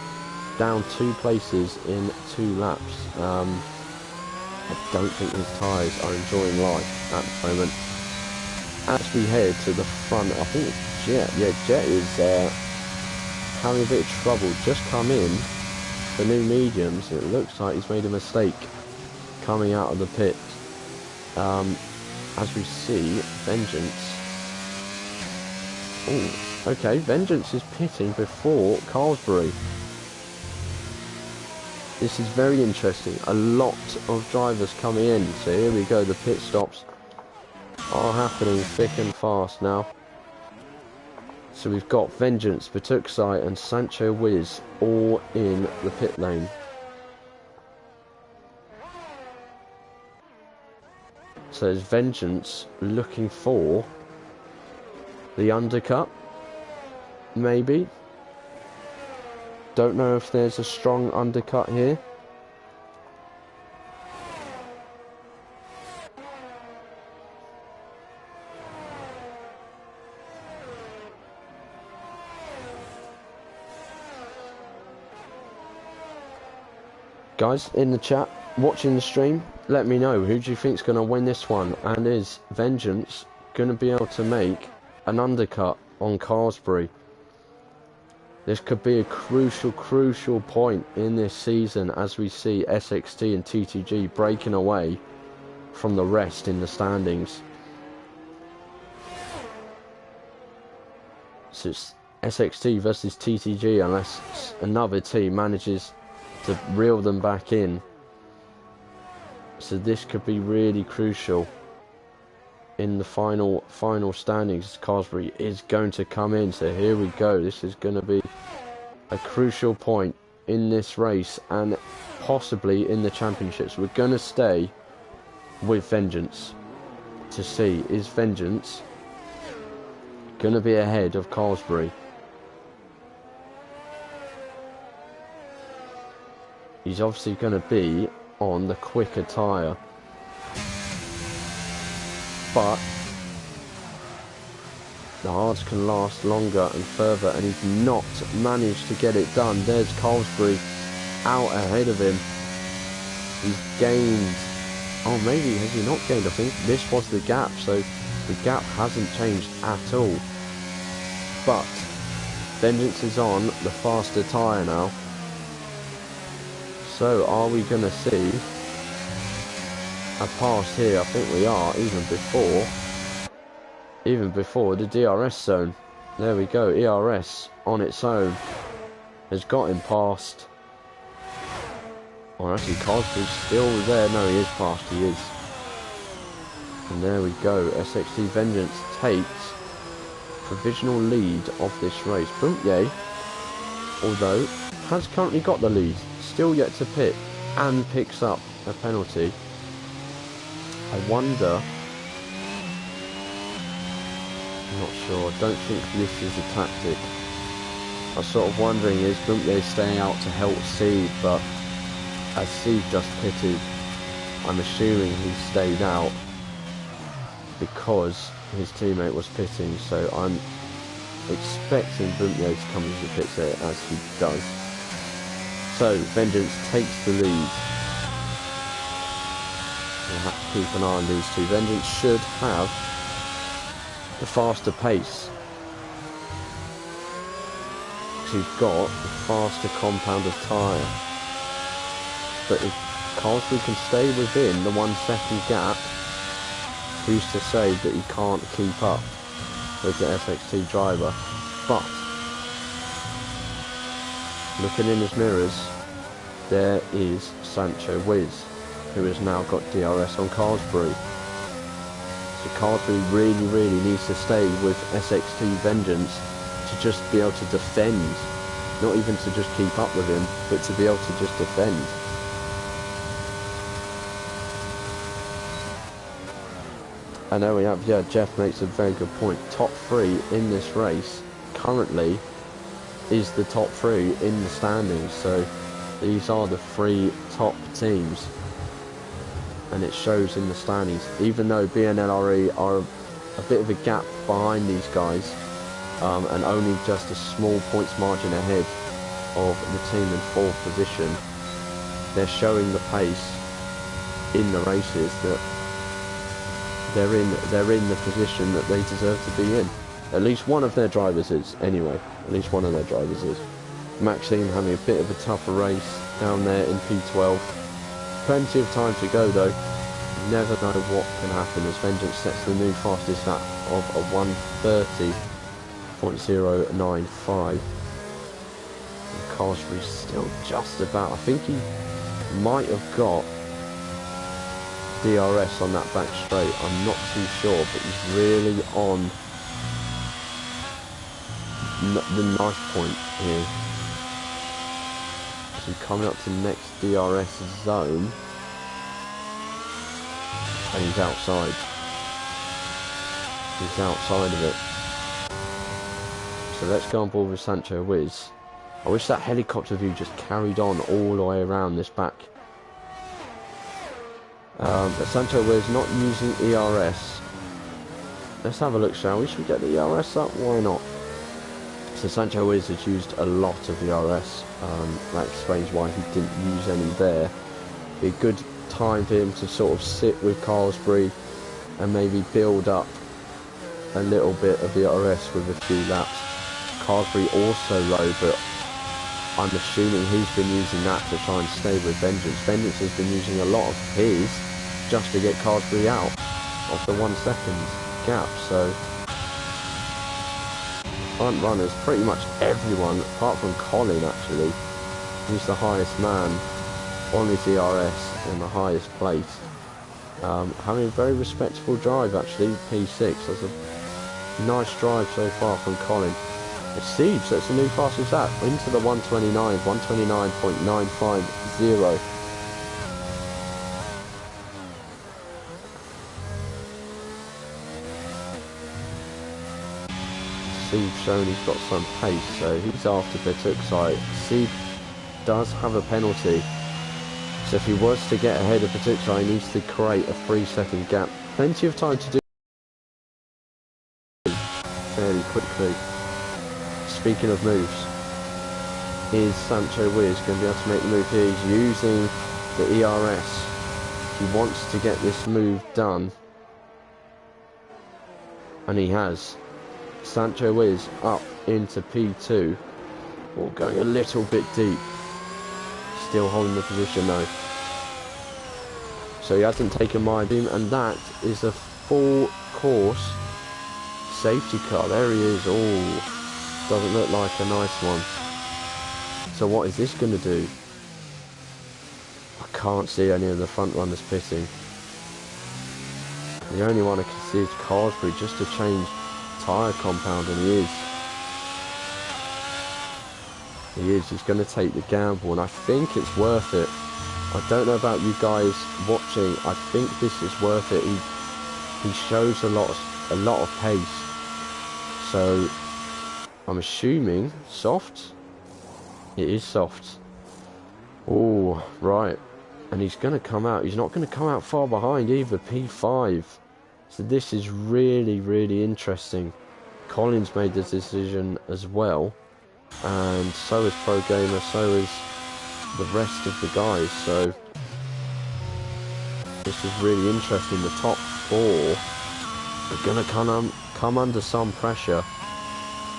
down 2 places in 2 laps. I don't think his tyres are enjoying life at the moment. As we head to the front, I think it's Jet. Yeah, Jet is having a bit of trouble. Just come in for new mediums. It looks like he's made a mistake coming out of the pit. As we see, Vengeance. Oh, okay, Vengeance is pitting before Carlsbury. This is very interesting. A lot of drivers coming in. So here we go, the pit stops are happening thick and fast now. So we've got Vengeance, Patuxai and Sancho Wiz all in the pit lane. So there's Vengeance looking for the undercut, maybe. Don't know if there's a strong undercut here. Guys in the chat, watching the stream, let me know, who do you think is going to win this one? And is Vengeance going to be able to make an undercut on Carlsbury? This could be a crucial point in this season as we see SXT and TTG breaking away from the rest in the standings. So it's SXT versus TTG unless another team manages to reel them back in. So this could be really crucial in the final standings. Carlsbury is going to come in, so here we go. This is going to be a crucial point in this race and possibly in the championships. We're going to stay with Vengeance to see, is Vengeance going to be ahead of Carlsbury? He's obviously going to be on the quicker tyre, but the hards can last longer and further, and he's not managed to get it done. There's Carlsbury out ahead of him. He's gained, oh maybe has he not gained? I think this was the gap, so the gap hasn't changed at all. But Vengeance is on the faster tyre now. So are we going to see a pass here? I think we are, even before the DRS zone. There we go, ERS on its own has got him past. Or actually Carlsbury's still there. No, he is past, he is. And there we go, SXT Vengeance takes provisional lead of this race. Bumpier, although, has currently got the lead, still yet to pit, and picks up a penalty. I wonder, I'm not sure, I don't think this is a tactic. I was sort of wondering, is Bumpier staying out to help Seed, but as Seed just pitted, I'm assuming he stayed out because his teammate was pitting, so I'm expecting Bumpier to come into the pits there as he does. So, Vengeance takes the lead. We'll have to keep an eye on these two. Vengeance should have the faster pace. He's got a faster compound of tyre. But if Carlsbury can stay within the 1 second gap, who's to say that he can't keep up with the SXT driver? But looking in his mirrors, there is Sancho Wiz, who has now got DRS on Carlsbury. So Carlsbury really needs to stay with SXT Vengeance to just be able to defend, not even to just keep up with him, but to be able to just defend. And there we have, yeah, Jeff makes a very good point. Top 3 in this race currently is the top 3 in the standings. So these are the 3 top teams, and it shows in the standings. Even though BNLRE are a bit of a gap behind these guys, and only just a small points margin ahead of the team in 4th position, they're showing the pace in the races that they're in the position that they deserve to be in. At least one of their drivers is, anyway. At least one of their drivers is. Maxime having a bit of a tougher race down there in P12. Plenty of time to go though. You never know what can happen as Vengeance sets the new fastest lap of a 1:30.095. And Carlsbury's still just about. I think he might have got DRS on that back straight. I'm not too sure, but he's really on the knife point here. So coming up to the next DRS zone, and he's outside. He's outside of it. So let's go on board with Sancho Wiz. I wish that helicopter view just carried on all the way around this back. But Sancho Wiz not using ERS. Let's have a look, shall we? Should we get the ERS up? Why not? So Sancho Wiz has used a lot of ERS. That explains why he didn't use any there. Be a good time for him to sort of sit with Carlsbury and maybe build up a little bit of ERS with a few laps. Carlsbury also low, but I'm assuming he's been using that to try and stay with Vengeance. Vengeance has been using a lot of his just to get Carlsbury out of the 1 second gap. So front runners, pretty much everyone apart from Colin actually, he's the highest man on his ERS in the highest place. Having a very respectable drive actually, P6. That's a nice drive so far from Colin. Siege, that's a new fastest lap into the 129, 129.950. Siege showing he's got some pace, so he's after Betuksai. Siege does have a penalty, so if he was to get ahead of Betuksai, he needs to create a 3-second gap. Plenty of time to do fairly quickly. Speaking of moves, is Sancho Wiz going to be able to make the move here? He's using the ERS. He wants to get this move done, and he has. Sancho Wiz up into P2, or going a little bit deep. Still holding the position though. So he hasn't taken my beam, and that is a full course safety car. There he is. Oh, doesn't look like a nice one. So what is this going to do? I can't see any of the front runners pitting. The only one I can see is Carlsbury, just to change tyre compound, and he is. He's going to take the gamble, and I think it's worth it. I don't know about you guys watching. I think this is worth it. He shows a lot of pace. So I'm assuming soft. It is soft. Oh, right. And he's going to come out. He's not going to come out far behind either. P5. So this is really, really interesting. Collins made this decision as well. And so is Pro Gamer. So is the rest of the guys. So this is really interesting. The top 4 are going to come under some pressure.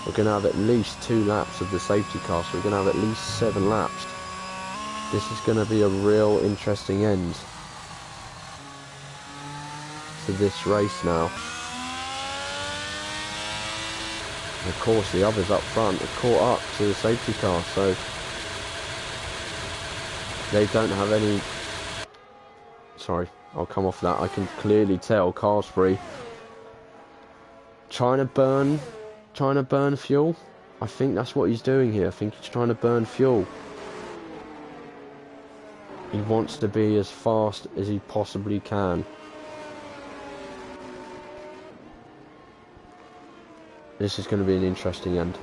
We're going to have at least 2 laps of the safety car, so we're going to have at least 7 laps. This is going to be a real interesting end to this race now. And of course the others up front have caught up to the safety car, so they don't have any... Sorry, I'll come off that. I can clearly tell Carsbury trying to burn fuel. I think that's what he's doing here. I think he's trying to burn fuel. He wants to be as fast as he possibly can. This is going to be an interesting end.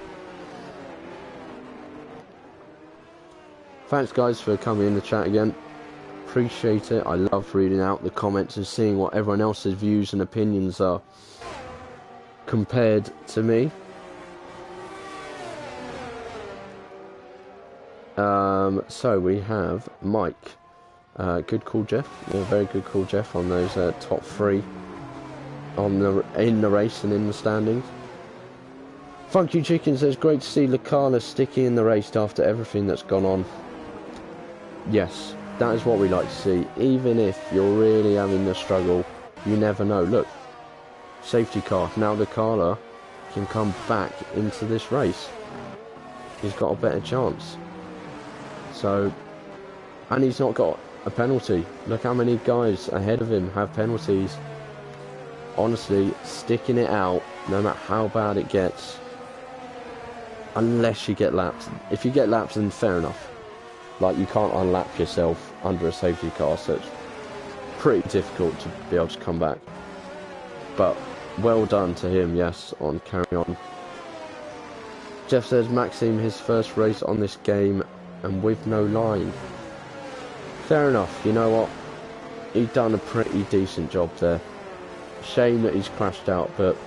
Thanks guys for coming in the chat again. Appreciate it. I love reading out the comments and seeing what everyone else's views and opinions are compared to me. So we have Mike. Good call, Jeff. Yeah, very good call, Jeff, on those top 3 in the race and in the standings. Funky Chicken says, great to see Leclerc sticky in the race after everything that's gone on. Yes, that is what we like to see. Even if you're really having the struggle, you never know. Look, safety car. Now Leclerc can come back into this race. He's got a better chance. So, and he's not got a penalty. Look how many guys ahead of him have penalties. Honestly, sticking it out, no matter how bad it gets, unless you get lapped. If you get lapped, then fair enough. Like, you can't unlap yourself under a safety car, so it's pretty difficult to be able to come back. But well done to him, yes, on carrying on. Jeff says, Maxime, his first race on this game and with no line. Fair enough, you know what? He's done a pretty decent job there. Shame that he's crashed out, but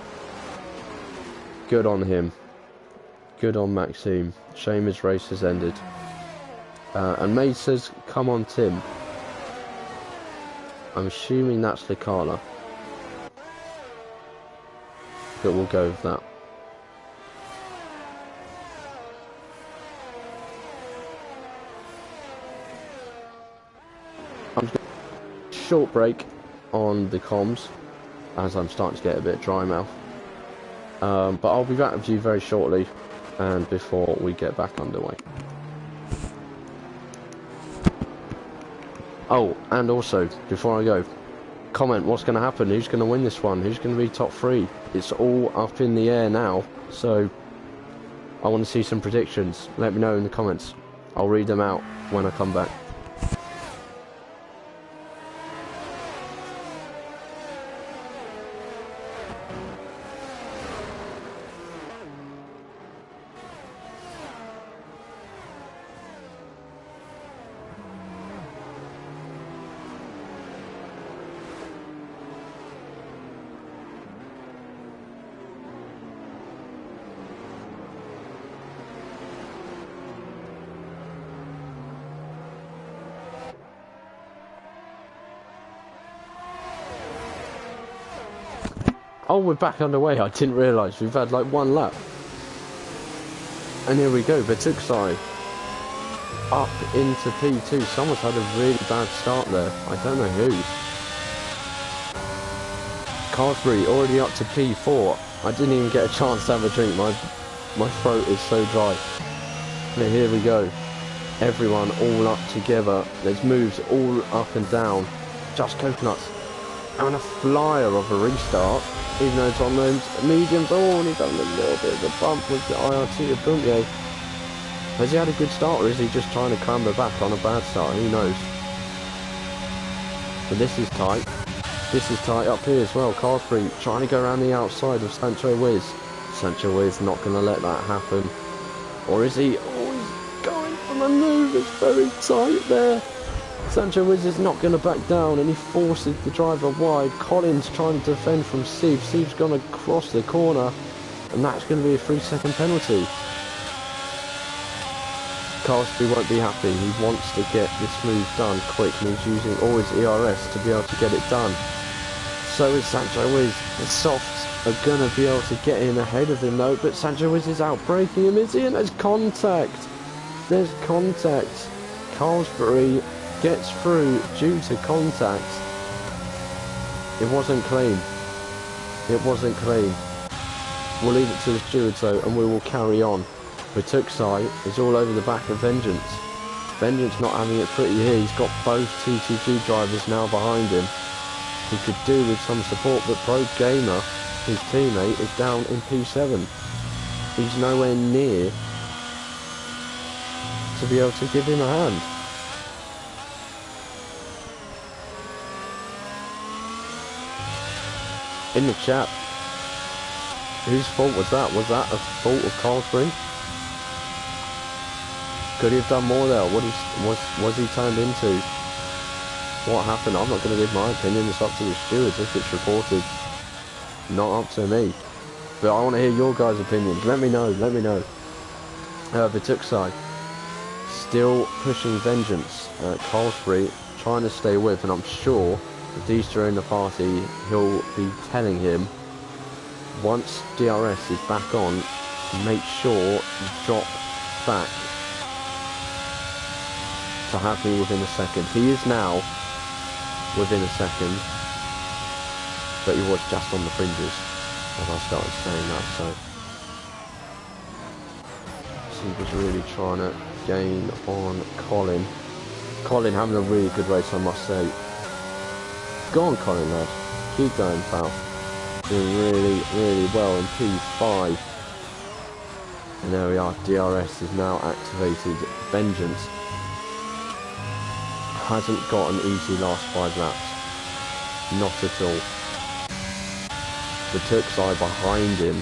good on him. Good on Maxime. Shame his race has ended. And Maid says, come on, Tim. I'm assuming that's Leclerc. But we'll go with that. I'm just going to short break on the comms, as I'm starting to get a bit dry mouth. But I'll be back with you very shortly, and before we get back underway. Oh, and also, before I go, comment what's going to happen, who's going to win this one, who's going to be top 3. It's all up in the air now, so I want to see some predictions. Let me know in the comments. I'll read them out when I come back. Oh, we're back underway. I didn't realise we've had like 1 lap. And here we go, Betuksai up into P2. Someone's had a really bad start there. I don't know who. Carsbury already up to P4. I didn't even get a chance to have a drink. My throat is so dry. But here we go. Everyone all up together. There's moves all up and down. Just Coconuts having a flyer of a restart. Even though it's on those mediums. Oh, and he's done a little bit of a bump with the IRT of Bunke. Has he had a good start, or is he just trying to clamber back on a bad start? Who knows? But this is tight. This is tight up here as well. Carsbury trying to go around the outside of Sancho Wiz. Sancho Wiz not going to let that happen. Or is he? Oh, he's going for the move. It's very tight there. Sancho Wiz is not going to back down, and he forces the driver wide. Collins trying to defend from Steve. Steve's going to cross the corner, and that's going to be a 3-second penalty. Carlsby won't be happy. He wants to get this move done quick, and he's using all his ERS to be able to get it done. So is Sancho Wiz. The softs are going to be able to get in ahead of him though, but Sancho Wiz is out breaking him, is he? And there's contact. There's contact. Carlsbury gets through due to contact. It wasn't clean. It wasn't clean. We'll leave it to the stewards though, and we will carry on. Batuksai is all over the back of Vengeance. Vengeance not having it pretty here. He's got both TTG drivers now behind him. He could do with some support, but Pro Gamer, his teammate, is down in P7. He's nowhere near to be able to give him a hand. In the chat, whose fault was that? Was that a fault of Carlsbury? Could he have done more there? What was he turned into? What happened? I'm not going to give my opinion. It's up to the stewards if it's reported. Not up to me. But I want to hear your guys' opinions. Let me know. Let me know. Batuksai still pushing Vengeance. Carlsbury trying to stay with, and I'm sure if these two are in the party, he'll be telling him once DRS is back on, make sure you drop back to have me within a second. He is now within a second, but he was just on the fringes as I started saying that, so he was really trying to gain on Colin. Colin having a really good race, I must say. Go on, Colin, lad. Keep going, pal. Doing really, really well in P5. And there we are. DRS is now activated. Vengeance hasn't got an easy last 5 laps. Not at all. The Turkside behind him,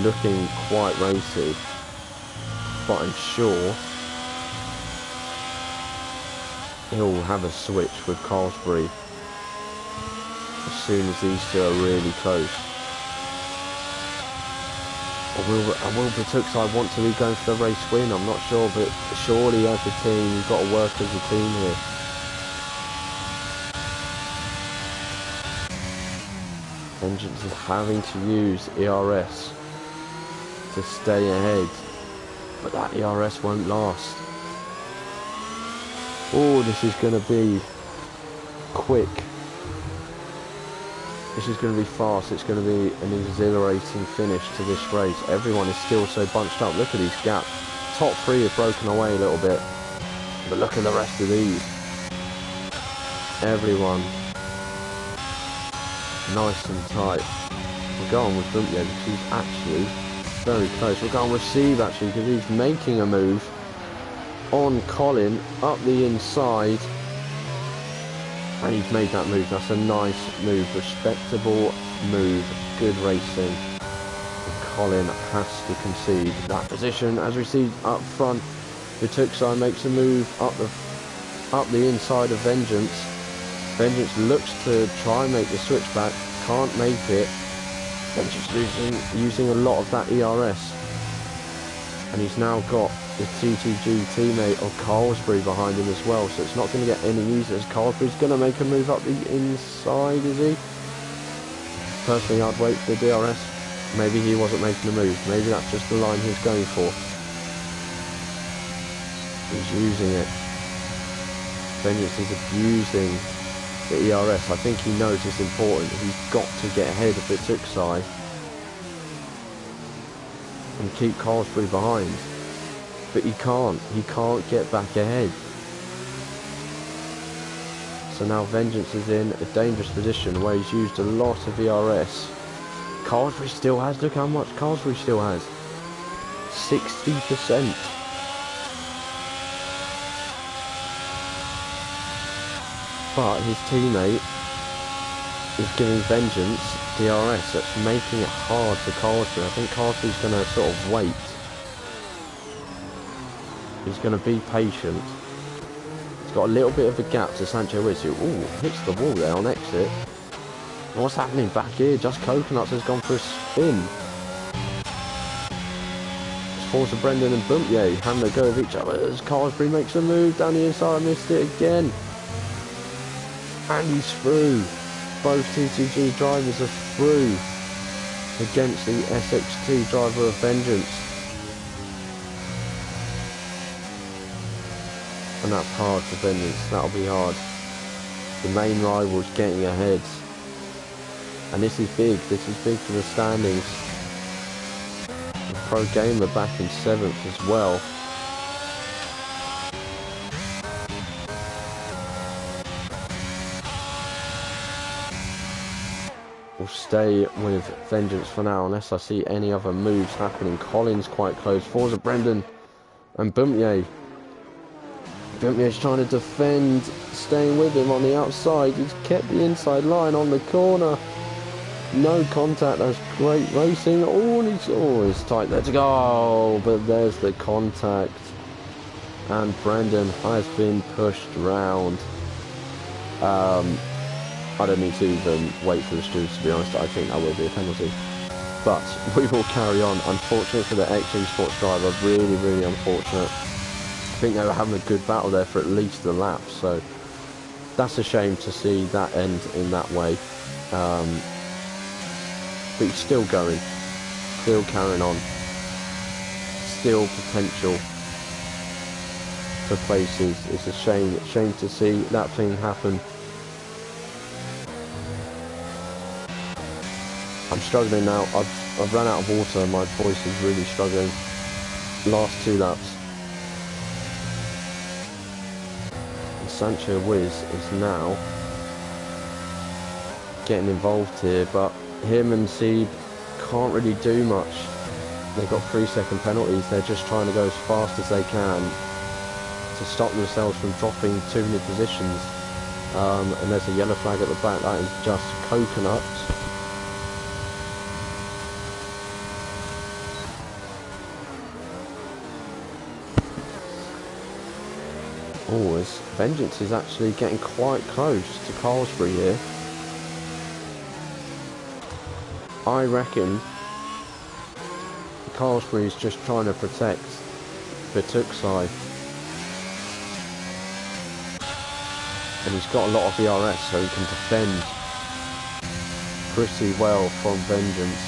looking quite racy. But I'm sure he'll have a switch with Carlsbury as soon as these two are really close. Or will Batuksai want to be going for the race win? I'm not sure, but surely as a team, you've got to work as a team here. Vengeance is having to use ERS to stay ahead, but that ERS won't last. Oh, this is going to be quick. This is going to be fast. It's going to be an exhilarating finish to this race. Everyone is still so bunched up. Look at these gaps. Top 3 have broken away a little bit, but look at the rest of these. Everyone nice and tight. We'll go on with Bumpia because he's actually very close. We'll go on with Steve actually because he's making a move on Colin up the inside. And he's made that move. That's a nice move. Respectable move. Good racing. And Colin has to concede that position. As we see up front, Batuksai makes a move up the inside of Vengeance. Vengeance looks to try and make the switch back. Can't make it. Vengeance using a lot of that ERS. And he's now got the TTG teammate of Carlsbury behind him as well, so it's not going to get any easier as Carlsbury's going to make a move up the inside, is he? Personally, I'd wait for the DRS. Maybe he wasn't making a move. Maybe that's just the line he's going for. He's using it. Vengeance is abusing the ERS. I think he knows it's important. He's got to get ahead of Batuksai and keep Carlsbury behind. But he can't get back ahead. So now Vengeance is in a dangerous position where he's used a lot of ERS. Carlsbury still has, look how much Carlsbury still has. 60%. But his teammate is giving Vengeance DRS. That's making it hard for Carlsbury. I think Carlsbury's going to sort of wait. He's going to be patient. He's got a little bit of a gap to Sancho Wiz, who hits the wall there on exit. What's happening back here? Just Coconuts has gone for a spin. Forza Brendan and Bumpye having a go of each other as Carsbury makes a move down the inside. Missed it again. And he's through. Both TTG drivers are through against the SXT driver of Vengeance. And that's hard for Vengeance. That'll be hard. The main rival's getting ahead. And this is big. This is big for the standings. The Pro Gamer back in 7th as well. We'll stay with Vengeance for now unless I see any other moves happening. Colin's quite close. Forza Brendan and Bumpye. Bumpye's trying to defend, staying with him on the outside. He's kept the inside line on the corner. No contact. That's great racing. Oh, it's tight there to go. Oh, but there's the contact. And Brendan has been pushed round. I don't need to even wait for the stewards, to be honest. I think that will be a penalty. But we will carry on. Unfortunate for the Esports driver. Really, really unfortunate. I think they were having a good battle there for at least the lap. So that's a shame to see that end in that way. But he's still going. Still carrying on. Still potential for places. It's a shame to see that thing happen. I'm struggling now. I've run out of water. My voice is really struggling. Last 2 laps. And Sancho Wiz is now getting involved here, but him and Seeb can't really do much. They've got 3-second penalties. They're just trying to go as fast as they can to stop themselves from dropping too many positions. And there's a yellow flag at the back. That is just coconut. Oh, Vengeance is actually getting quite close to Carsbury here. I reckon Carsbury is just trying to protect Batuksai. And he's got a lot of VRS, so he can defend pretty well from Vengeance.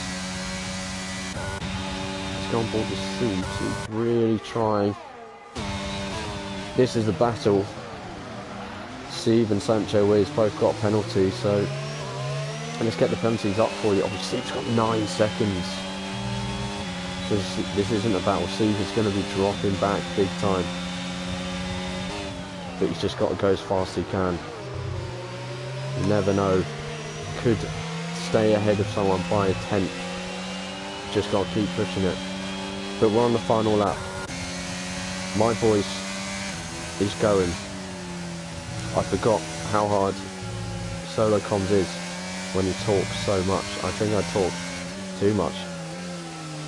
He's gone board the seat. He's really trying. This is the battle. Steve and Sancho Wiz both got a penalty, so and let's get the penalties up for you. Obviously, Steve's got 9 seconds. So this isn't a battle. Steve is going to be dropping back big time. But he's just got to go as fast as he can. You never know. Could stay ahead of someone by a 10th. Just got to keep pushing it. But we're on the final lap. My voice is going. I forgot how hard solo comms is when you talk so much. I think I talk too much.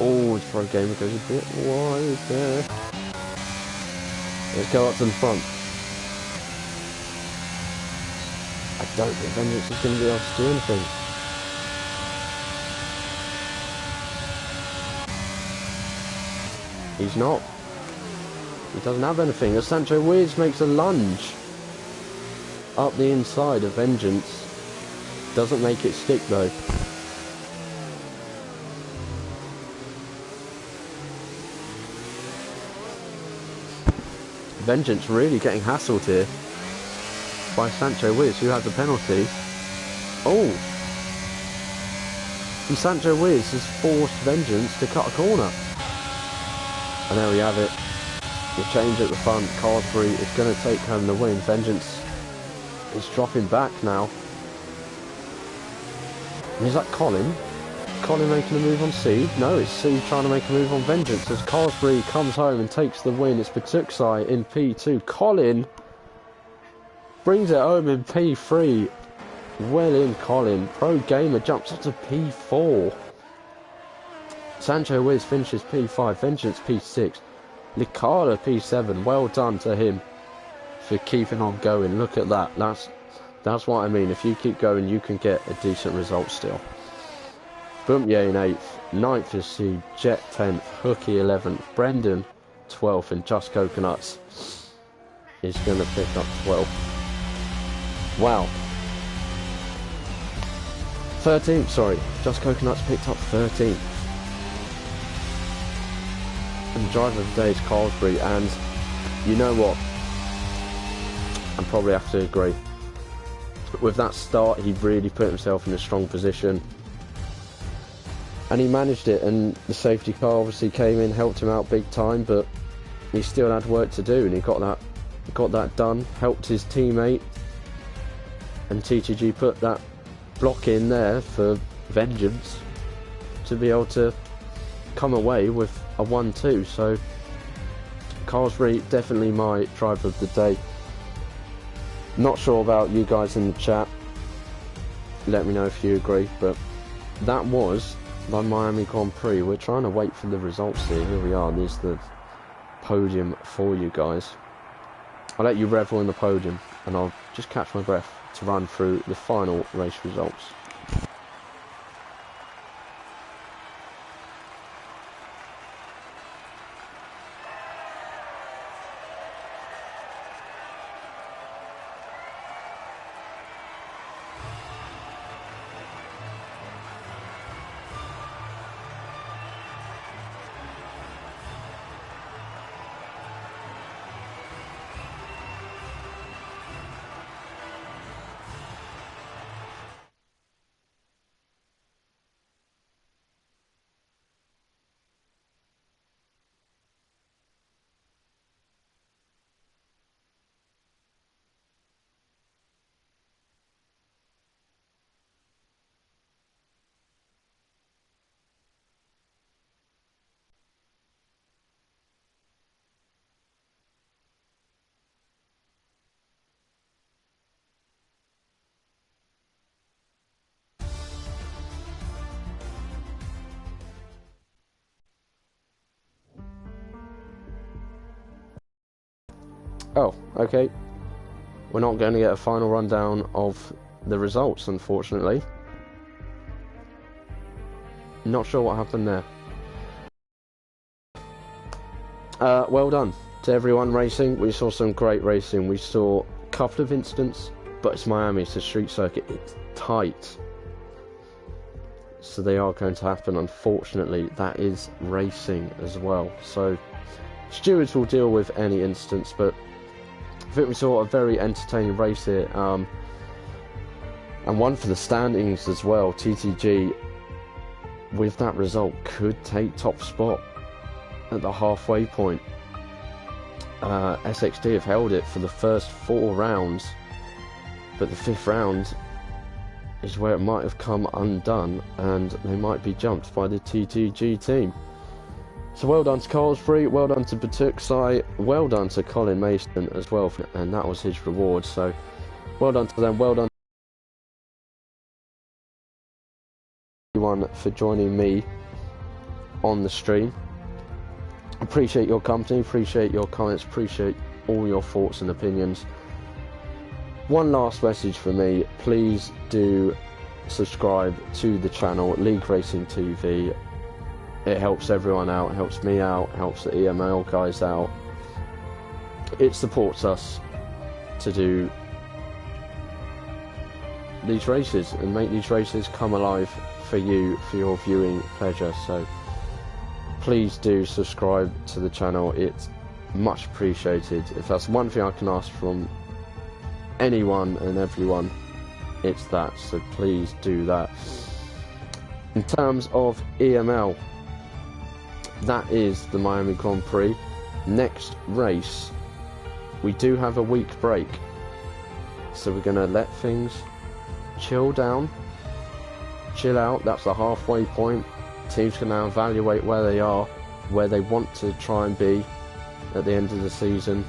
Oh, it's Pro Gamer goes a bit wide there. Let's go up to the front. I don't think Vengeance is going to be able to do anything. He's not. He doesn't have anything. As Sancho Wiz makes a lunge up the inside of Vengeance. Doesn't make it stick though. Vengeance really getting hassled here by Sancho Wiz, who had the penalty. Oh! And Sancho Wiz has forced Vengeance to cut a corner. And there we have it. The change at the front. Carsbury is going to take home the win. Vengeance is dropping back now. And is that Colin? Colin making a move on Steve? No, it's Steve trying to make a move on Vengeance as Carsbury comes home and takes the win. It's Batuksai in P2. Colin brings it home in P3. Well in, Colin. Pro Gamer jumps up to P4. Sancho Wiz finishes P5. Vengeance P6. Licata P7. Well done to him for keeping on going. Look at that. That's what I mean. If you keep going, you can get a decent result still. Bumpier in 8th, 9th is C, Jet 10th, Hooky 11th, Brendan 12th, and Just Coconuts is going to pick up 12th. Wow. 13th, sorry, Just Coconuts picked up 13th. And the driver of the day is Carlsbury, and you know what? I probably have to agree. With that start, he really put himself in a strong position. And he managed it, and the safety car obviously came in, helped him out big time, but he still had work to do, and he got that done, helped his teammate, and TTG put that block in there for vengeance to be able to come away with a 1-2. So Carlsbury, definitely my driver of the day. Not sure about you guys in the chat, let me know if you agree, but that was the Miami Grand Prix. We're trying to wait for the results here we are, there's the podium for you guys. I'll let you revel in the podium, and I'll just catch my breath to run through the final race results. Oh, okay. We're not going to get a final rundown of the results, unfortunately. Not sure what happened there. Well done to everyone racing. We saw some great racing. We saw a couple of incidents, but it's Miami, it's a street circuit, it's tight. So they are going to happen, unfortunately. That is racing as well. So stewards will deal with any incidents, but I think we saw a very entertaining race here, and one for the standings as well. TTG, with that result, could take top spot at the halfway point. SXD have held it for the first 4 rounds, but the 5th round is where it might have come undone, and they might be jumped by the TTG team. So well done to Carlsbury, well done to Batuksai, well done to Colin Mason as well, and that was his reward. So well done to them, well done to everyone for joining me on the stream. Appreciate your company, appreciate your comments, appreciate all your thoughts and opinions. One last message for me, please do subscribe to the channel, League Racing TV. It helps everyone out, it helps me out, helps the EML guys out. It supports us to do these races and make these races come alive for you, for your viewing pleasure. So please do subscribe to the channel, it's much appreciated. If that's one thing I can ask from anyone and everyone, it's that, so please do that. In terms of EML, that is the Miami Grand Prix. Next race, we do have a week break, so we're going to let things chill down, chill out. That's the halfway point. Teams can now evaluate where they are, where they want to try and be at the end of the season,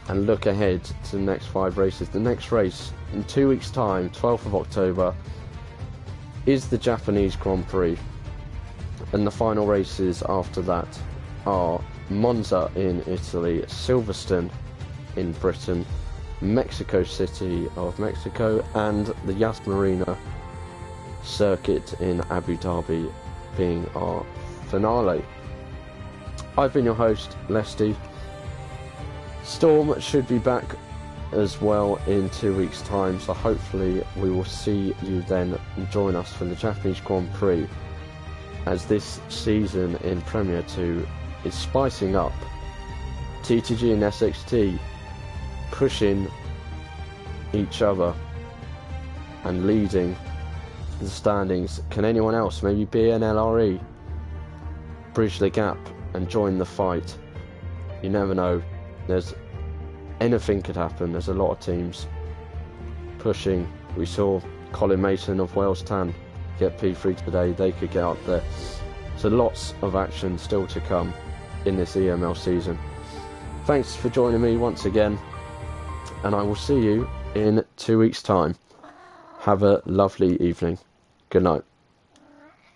and look ahead to the next 5 races. The next race in 2 weeks time, 12th of October, is the Japanese Grand Prix, and the final races after that are Monza in Italy, Silverstone in Britain, Mexico City of Mexico, and the Yas Marina circuit in Abu Dhabi being our finale. I've been your host, Lesty. Storm should be back as well in 2 weeks' time, so hopefully we will see you then and join us for the Japanese Grand Prix, as this season in Premier 2 is spicing up. TTG and SXT pushing each other and leading the standings. Can anyone else, maybe BNLRE, bridge the gap and join the fight? You never know. Anything could happen. There's a lot of teams pushing. We saw Colin Mason of Wales Tan get P3 today. They could get up there. So lots of action still to come in this EML season. Thanks for joining me once again, and I will see you in 2 weeks' time. Have a lovely evening. Good night.